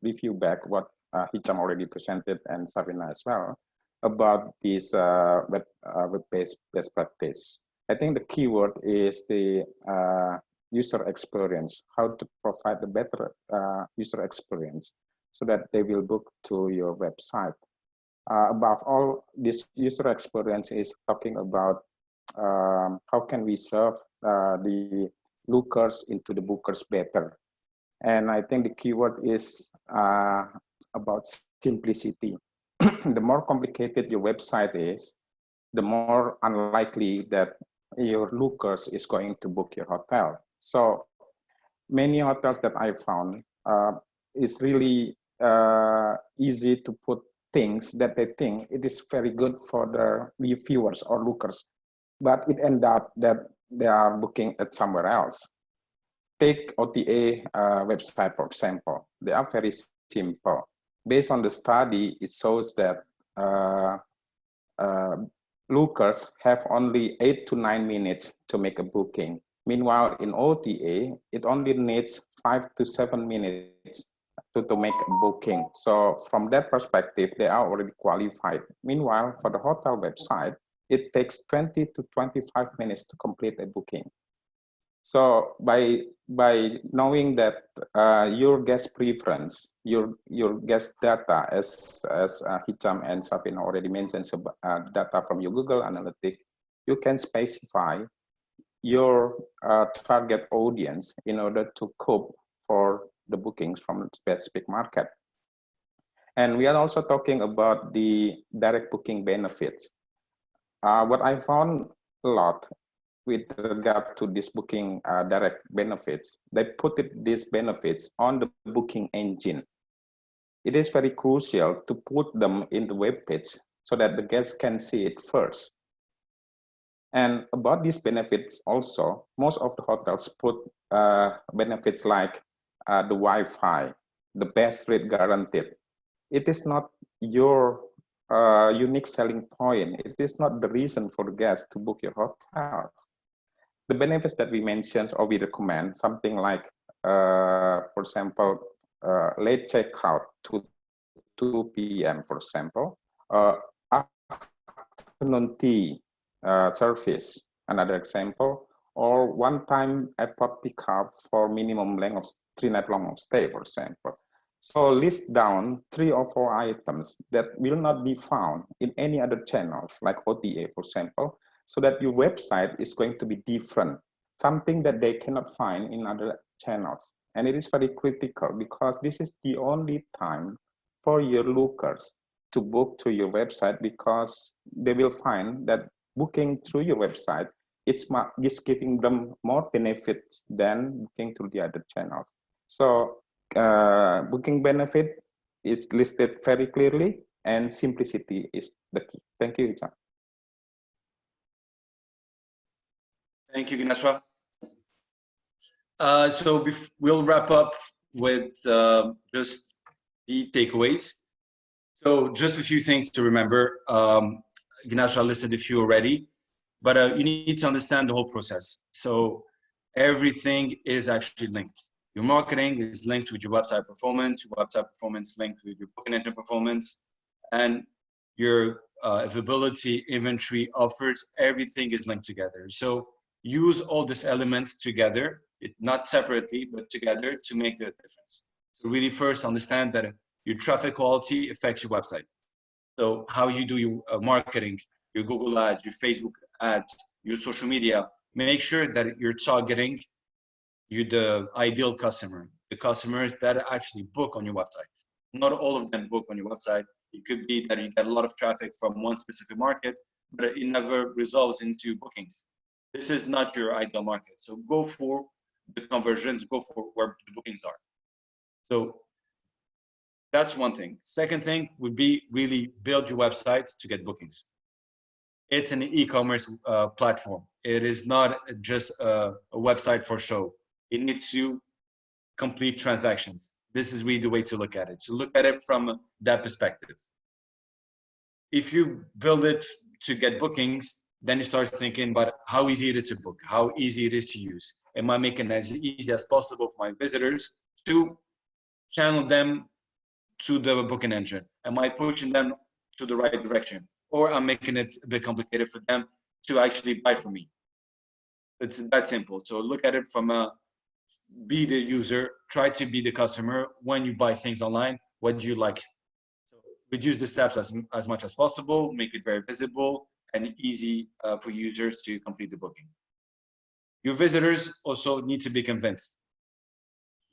review back what Hicham already presented, and Savina as well, about this web-based best practice. I think the keyword is the user experience, how to provide a better user experience so that they will book to your website. Above all, this user experience is talking about how can we serve the lookers into the bookers better. And I think the keyword is about simplicity. The more complicated your website is, the more unlikely that your lookers is going to book your hotel. So many hotels that I found, it's really easy to put things that they think it is very good for the viewers or lookers, but it ends up that they are booking at somewhere else. Take OTA website, for example. They are very simple. Based on the study, it shows that lookers have only 8 to 9 minutes to make a booking. Meanwhile, in OTA, it only needs 5 to 7 minutes to make a booking. So from that perspective, they are already qualified. Meanwhile, for the hotel website, it takes 20 to 25 minutes to complete a booking. So by knowing that your guest preference, your guest data, as Hicham and Savina already mentioned, data from your Google Analytics, you can specify your target audience in order to cope for the bookings from a specific market. And we are also talking about the direct booking benefits. What I found a lot with regard to this booking direct benefits, they put these benefits on the booking engine. It is very crucial to put them in the web page so that the guests can see it first. And about these benefits also, most of the hotels put benefits like the Wi-Fi, the best rate guaranteed. It is not your unique selling point. It is not the reason for the guests to book your hotels. The benefits that we mentioned or we recommend, something like, for example, late checkout to 2 p.m., for example, afternoon tea service, another example, or one-time airport pickup for minimum length of 3-night long stay, for example. So list down 3 or 4 items that will not be found in any other channels, like OTA, for example, so that your website is going to be different, something that they cannot find in other channels. And it is very critical because this is the only time for your lookers to book through your website, because they will find that booking through your website, it's giving them more benefits than booking through the other channels. So booking benefit is listed very clearly, and simplicity is the key. Thank you, John. Thank you, Ganesha. So we'll wrap up with just the takeaways. So just a few things to remember. Ganesha listed a few already, but you need to understand the whole process. So everything is actually linked. Your marketing is linked with your website performance linked with your booking engine performance, and your availability, inventory, offers, everything is linked together. So use all these elements together, not separately, but together to make the difference. So really first understand that your traffic quality affects your website. So how you do your marketing, your Google ads, your Facebook ads, your social media, make sure that you're targeting the ideal customer, the customers that actually book on your website. Not all of them book on your website. It could be that you get a lot of traffic from one specific market, but it never resolves into bookings. This is not your ideal market. So go for the conversions, go for where the bookings are. So that's one thing. Second thing would be really build your website to get bookings. It's an e-commerce platform. It is not just a website for show. It needs to complete transactions. This is really the way to look at it. So look at it from that perspective. If you build it to get bookings, then you start thinking about how easy it is to book, how easy it is to use. Am I making it as easy as possible for my visitors to channel them to the booking engine? Am I pushing them to the right direction? Or I'm making it a bit complicated for them to actually buy from me? It's that simple. So look at it from a be the user, try to be the customer. When you buy things online, what do you like? So reduce the steps as much as possible, make it very visible and easy for users to complete the booking. Your visitors also need to be convinced.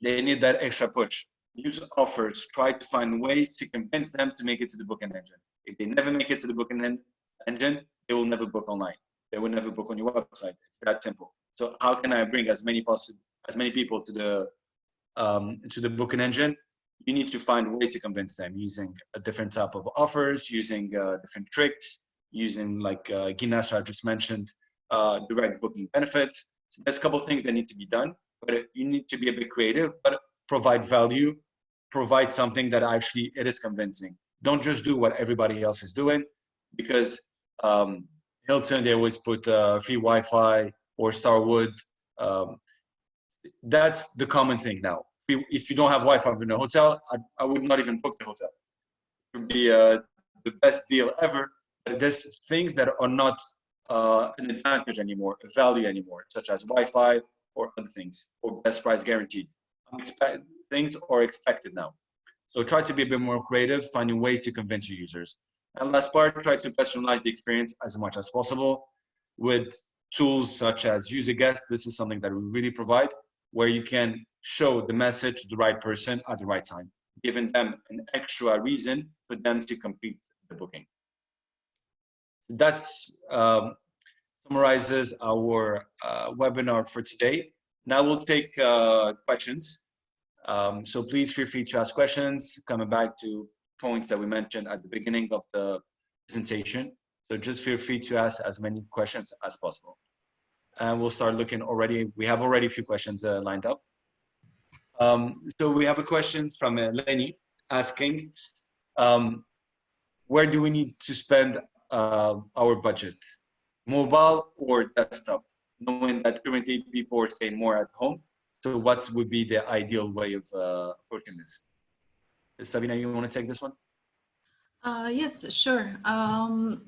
They need that extra push. Use offers, try to find ways to convince them to make it to the booking engine. If they never make it to the booking engine, they will never book online. They will never book on your website. It's that simple. So how can I bring as many people to the booking engine? You need to find ways to convince them using a different type of offers, using different tricks, using like Ganesha just mentioned, direct booking benefits. So there's a couple of things that need to be done, but you need to be a bit creative, but provide value, provide something that actually it is convincing. Don't just do what everybody else is doing, because Hilton, they always put free Wi-Fi or Starwood. That's the common thing now. If you don't have Wi-Fi in a hotel, I would not even book the hotel. It would be the best deal ever. But there's things that are not an advantage anymore, a value anymore, such as Wi-Fi or other things, or best price guaranteed. Things are expected now. So try to be a bit more creative, finding ways to convince your users. And last part, try to personalize the experience as much as possible with tools such as Userguest. This is something that we really provide, where you can show the message to the right person at the right time, giving them an extra reason for them to complete the booking. That's summarizes our webinar for today. Now we'll take questions. So please feel free to ask questions, coming back to points that we mentioned at the beginning of the presentation. So just feel free to ask as many questions as possible. And we'll start looking already. We have already a few questions lined up. So we have a question from Lenny asking, where do we need to spend our budget, mobile or desktop, knowing that currently people are staying more at home? So what would be the ideal way of approaching this? Sabina, you want to take this one? Yes, sure.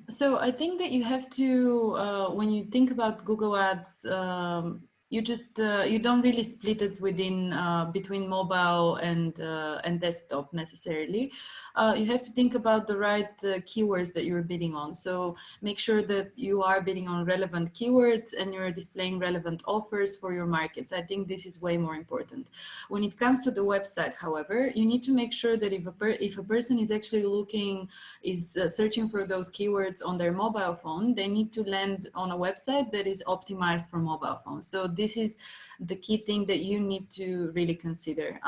So I think that you have to, when you think about Google Ads, you just you don't really split it within between mobile and desktop necessarily. You have to think about the right keywords that you're bidding on. So make sure that you are bidding on relevant keywords and you're displaying relevant offers for your markets. I think this is way more important. When it comes to the website, however, you need to make sure that if a person is actually searching for those keywords on their mobile phone, they need to land on a website that is optimized for mobile phones. So this is the key thing that you need to really consider.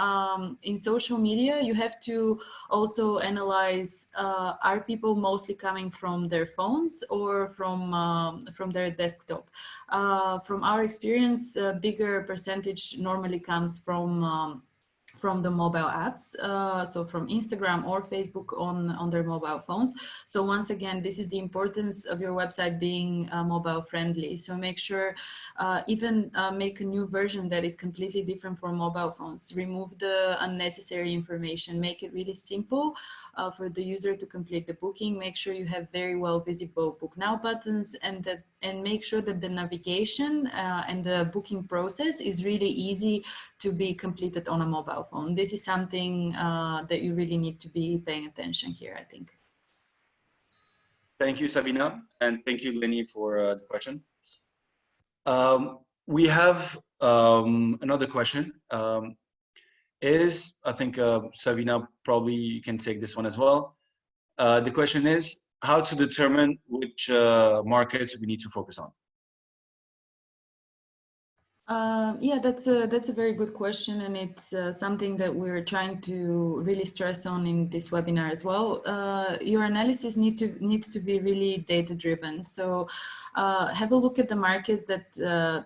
In social media, you have to also analyze, are people mostly coming from their phones or from their desktop? From our experience, a bigger percentage normally comes from the mobile apps, so from Instagram or Facebook on their mobile phones. So once again, this is the importance of your website being mobile friendly. So make sure even make a new version that is completely different for mobile phones. Remove the unnecessary information, make it really simple for the user to complete the booking. Make sure you have very well visible book now buttons, and make sure that the navigation and the booking process is really easy to be completed on a mobile phone. This is something that you really need to be paying attention here, I think. Thank you, Sabina, and thank you, Lenny, for the question. We have another question. I think Sabina, probably you can take this one as well. The question is how to determine which markets we need to focus on. Yeah, that's a very good question, and it's something that we're trying to really stress on in this webinar as well. Your analysis needs to be really data driven. So have a look at the markets that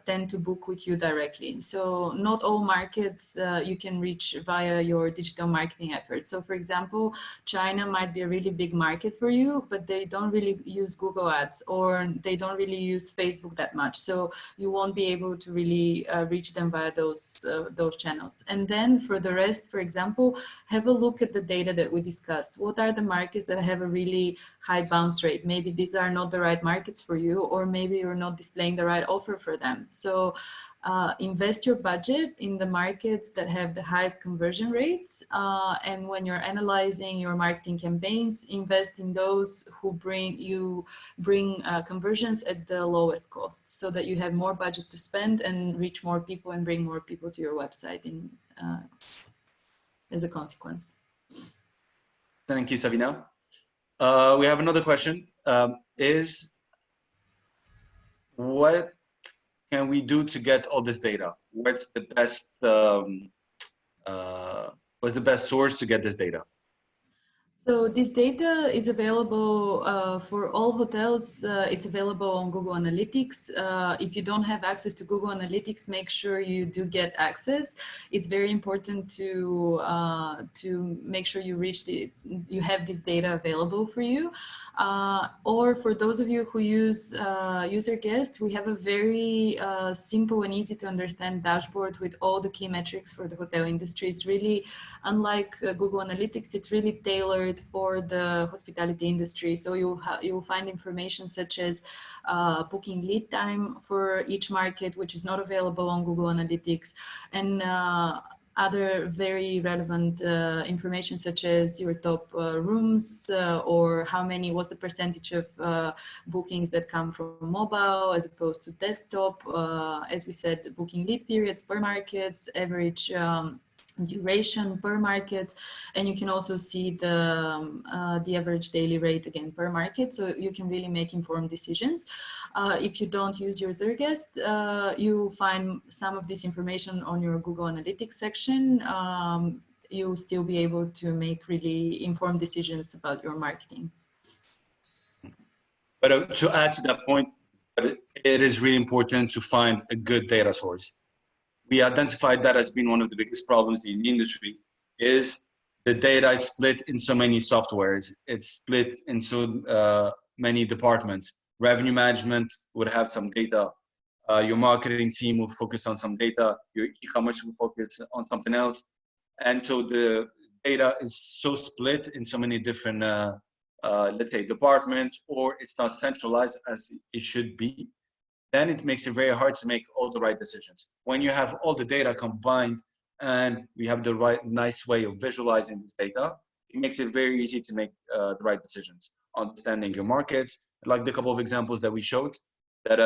tend to book with you directly. So not all markets you can reach via your digital marketing efforts. So for example, China might be a really big market for you, but they don't really use Google Ads, or they don't really use Facebook that much. So you won't be able to really reach them via those channels. And then for the rest, for example, have a look at the data that we discussed. What are the markets that have a really high bounce rate? Maybe these are not the right markets for you, or maybe you're not displaying the right offer for them. So invest your budget in the markets that have the highest conversion rates. And when you're analyzing your marketing campaigns, invest in those who bring conversions at the lowest cost, so that you have more budget to spend and reach more people and bring more people to your website as a consequence. Thank you, Sabina. We have another question. What can we do to get all this data? What's the best source to get this data? So this data is available for all hotels. It's available on Google Analytics. If you don't have access to Google Analytics, make sure you do get access. It's very important to make sure you have this data available for you. Or for those of you who use Userguest, we have a very simple and easy to understand dashboard with all the key metrics for the hotel industry. It's really, unlike Google Analytics, it's really tailored for the hospitality industry. So you'll find information such as booking lead time for each market, which is not available on Google Analytics, and other very relevant information such as your top rooms or what's the percentage of bookings that come from mobile as opposed to desktop. As we said, booking lead periods per markets, average duration per market, and you can also see the average daily rate again per market, so you can really make informed decisions. If you don't use Userguest, you find some of this information on your Google Analytics section. You'll still be able to make really informed decisions about your marketing. But to add to that point, it is really important to find a good data source. We identified that as being one of the biggest problems in the industry, is the data is split in so many softwares. It's split in so many departments. Revenue management would have some data. Your marketing team will focus on some data. Your e-commerce will focus on something else. And so the data is so split in so many different, let's say, departments, or it's not centralized as it should be. then it makes it very hard to make all the right decisions. When you have all the data combined and we have the right nice way of visualizing this data, it makes it very easy to make the right decisions. Understanding your markets, like the couple of examples that we showed, that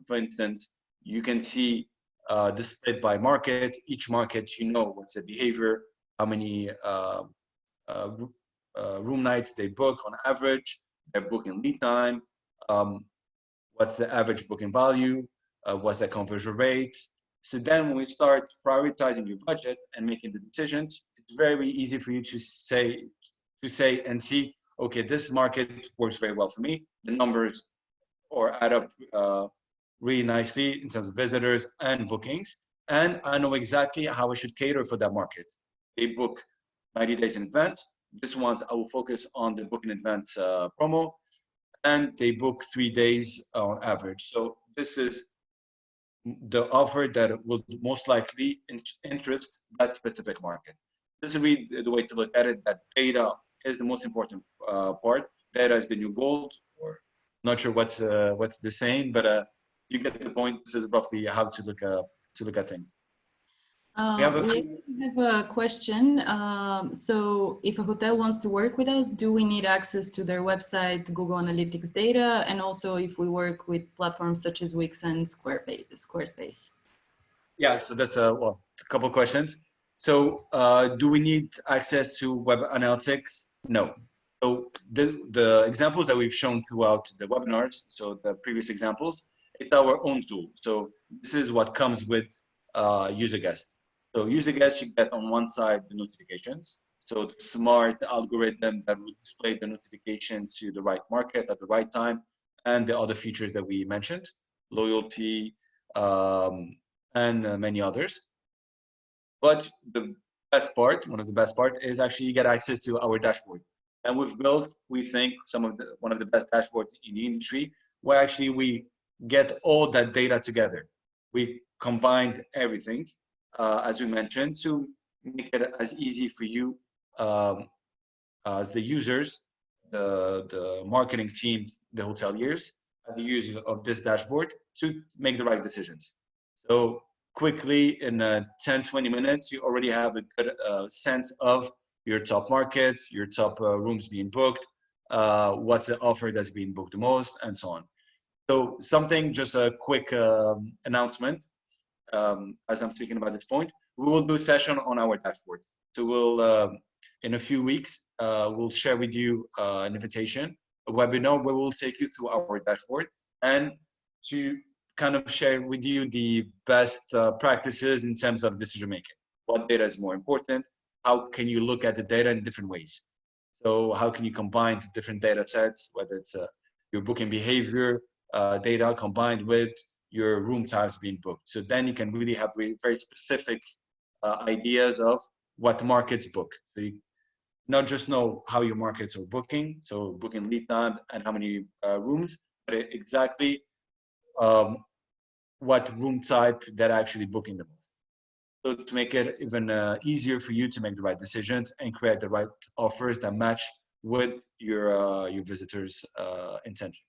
for instance, you can see the split by market. Each market, you know what's the behavior, how many room nights they book on average, their booking lead time, what's the average booking value, what's the conversion rate. So then when we start prioritizing your budget and making the decisions, it's very easy for you to say and see, okay, this market works very well for me. The numbers or add up really nicely in terms of visitors and bookings. And I know exactly how I should cater for that market. They book 90 days in advance. This one, I will focus on the book in advance promo, and they book 3 days on average. So this is the offer that will most likely interest that specific market. This is really the way to look at it, that data is the most important part. Data is the new gold, or not sure what's the saying, but you get the point. This is roughly how to look at things. We have a question. So if a hotel wants to work with us, do we need access to their website, Google Analytics data, and also if we work with platforms such as Wix and Squarespace? Yeah, so that's a couple of questions. So do we need access to web analytics? No. So the examples that we've shown throughout the webinars, so the previous examples, it's our own tool. So this is what comes with Userguest. So Userguest, you get on one side the notifications. So the smart algorithm that will display the notification to the right market at the right time, and the other features that we mentioned, loyalty, and many others. But the best part, one of the best part, is actually you get access to our dashboard. And we've built, we think, one of the best dashboards in the industry, where actually we get all that data together. We combined everything, as we mentioned, to make it as easy for you as the users, the marketing team, the hoteliers, as a user of this dashboard, to make the right decisions. So quickly, in 10, 20 minutes, you already have a good sense of your top markets, your top rooms being booked, what's the offer that's being booked the most, and so on. So just a quick announcement, as I'm speaking about this point, we will do a session on our dashboard. So we'll, in a few weeks, we'll share with you an invitation, a webinar where we'll take you through our dashboard and to kind of share with you the best practices in terms of decision making. What data is more important? How can you look at the data in different ways? So how can you combine different data sets, whether it's your booking behavior data combined with your room types being booked. So then you can really have very specific ideas of what markets book. So you not just know how your markets are booking, so booking lead time and how many rooms, but exactly what room type they're actually booking the most. So to make it even easier for you to make the right decisions and create the right offers that match with your visitors' intention.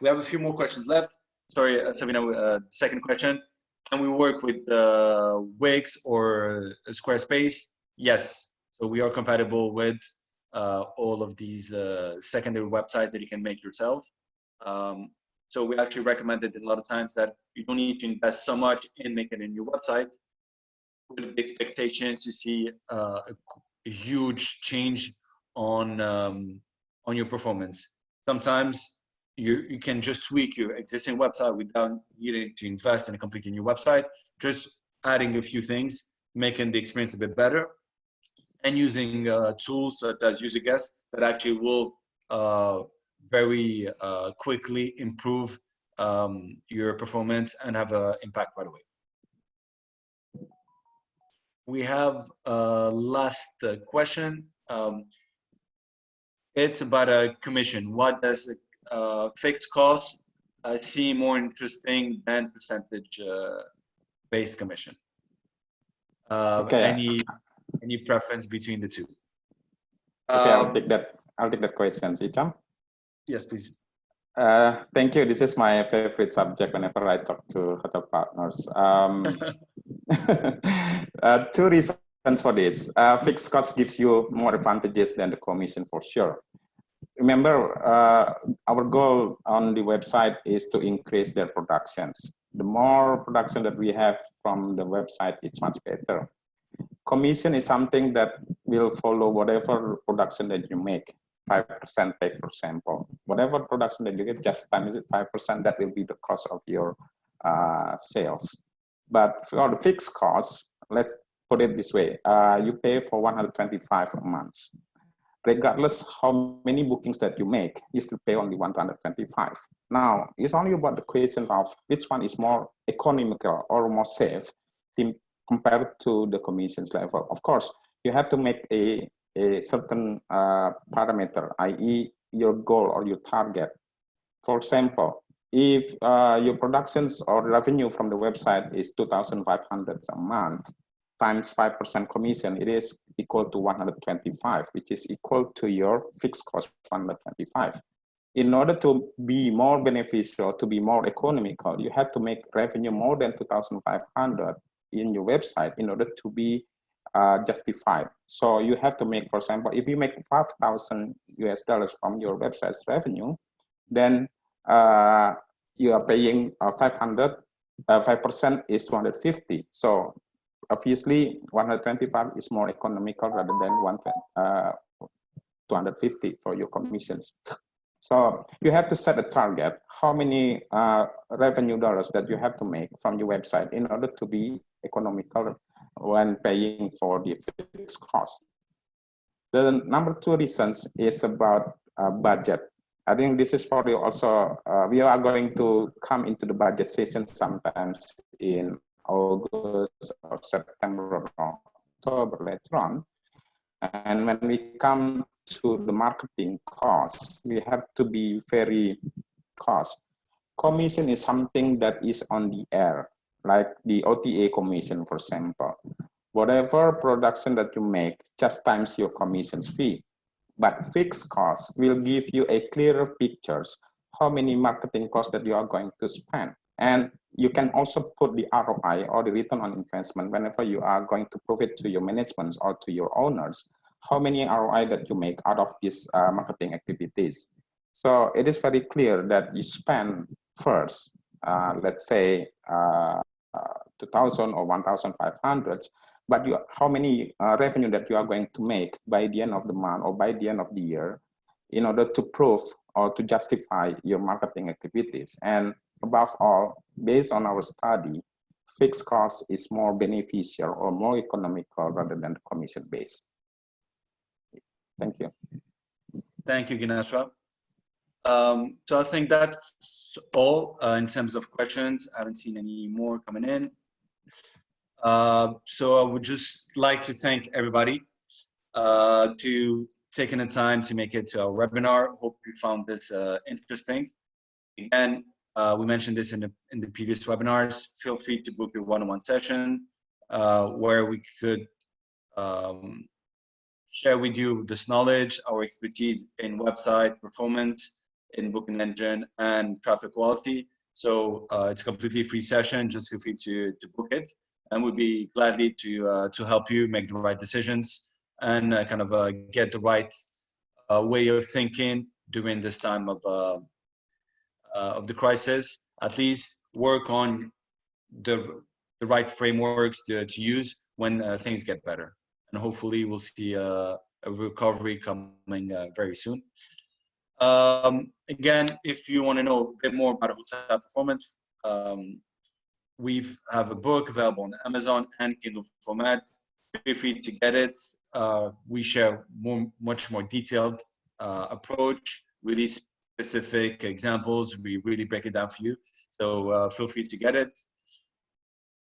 We have a few more questions left. Sorry, Sabina, second question. Can we work with Wix or Squarespace? Yes. So we are compatible with all of these secondary websites that you can make yourself. So we actually recommended a lot of times that you don't need to invest so much in making a new website with the expectation to see a huge change on your performance. Sometimes you can just tweak your existing website without needing to invest in a completely new website, just adding a few things, making the experience a bit better, and using tools such as Userguest that actually will very quickly improve your performance and have an impact right away. We have a last question. It's about a commission. What does fixed cost seem more interesting than percentage-based commission? Okay. Any preference between the two? Okay, I'll take that question, Icham. Yes, please. Thank you. This is my favorite subject whenever I talk to other partners. Two reasons for this. Fixed cost gives you more advantages than the commission for sure. Remember, our goal on the website is to increase their productions. The more production that we have from the website, it's much better. Commission is something that will follow whatever production that you make. 5% take, for example. Whatever production that you get, just times it 5%, that will be the cost of your sales. But for the fixed costs, let's put it this way. You pay for 125 a month. Regardless how many bookings that you make, you still pay only 125. Now, it's only about the question of which one is more economical or more safe compared to the commissions level. Of course, you have to make a certain parameter, i.e. your goal or your target. For example, if your productions or revenue from the website is 2,500 a month, times 5% commission, it is equal to 125, which is equal to your fixed cost 125. In order to be more beneficial, to be more economical, you have to make revenue more than 2,500 in your website in order to be justified. So you have to make, for example, if you make 5,000 US dollars from your website's revenue, then you are paying 500, 5% is 250. So obviously 125 is more economical rather than 250 for your commissions. So you have to set a target, how many revenue dollars that you have to make from your website in order to be economical when paying for the fixed cost. The number two reasons is about budget. I think this is for you also, we are going to come into the budget session sometimes in August or September or October later on. And when we come to the marketing cost, we have to be very cost. Commission is something that is on the air, like the OTA commission, for example. Whatever production that you make, just times your commissions fee. But fixed costs will give you a clearer pictures how many marketing costs that you are going to spend. And you can also put the ROI or the return on investment whenever you are going to prove it to your management or to your owners, how many ROI that you make out of these marketing activities. So it is very clear that you spend first, let's say 2,000 or 1,500, but how many revenue that you are going to make by the end of the month or by the end of the year in order to prove or to justify your marketing activities. And above all, based on our study, fixed cost is more beneficial or more economical rather than commission-based. Thank you. Thank you, Ganeshra. So I think that's all in terms of questions. I haven't seen any more coming in. So I would just like to thank everybody to taking the time to make it to our webinar. Hope you found this interesting. Again, we mentioned this in the previous webinars. Feel free to book your one-on-one session where we could share with you this knowledge, our expertise in website performance, in booking engine, and traffic quality. So it's a completely free session. Just feel free to book it, and we'll be gladly to help you make the right decisions and kind of get the right way of thinking during this time of the crisis. At least work on the right frameworks to use when things get better, and hopefully we'll see a recovery coming very soon. Again, if you want to know a bit more about wholesale performance, we have a book available on Amazon and Kindle format. Feel free to get it. We share much more detailed approach, really specific examples. We really break it down for you. So feel free to get it.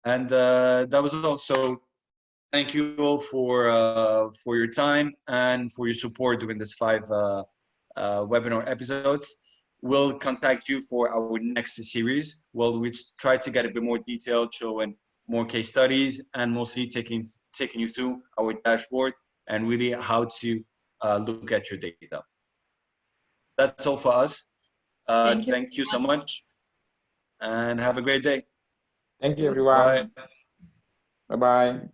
And that was also. Thank you all for your time and for your support during this 5 webinar episodes. We'll contact you for our next series. We try to get a bit more detailed, showing more case studies, and mostly taking you through our dashboard and really how to look at your data. That's all for us. Thank you so much, and have a great day. Thank you, everyone. Bye. Bye-bye.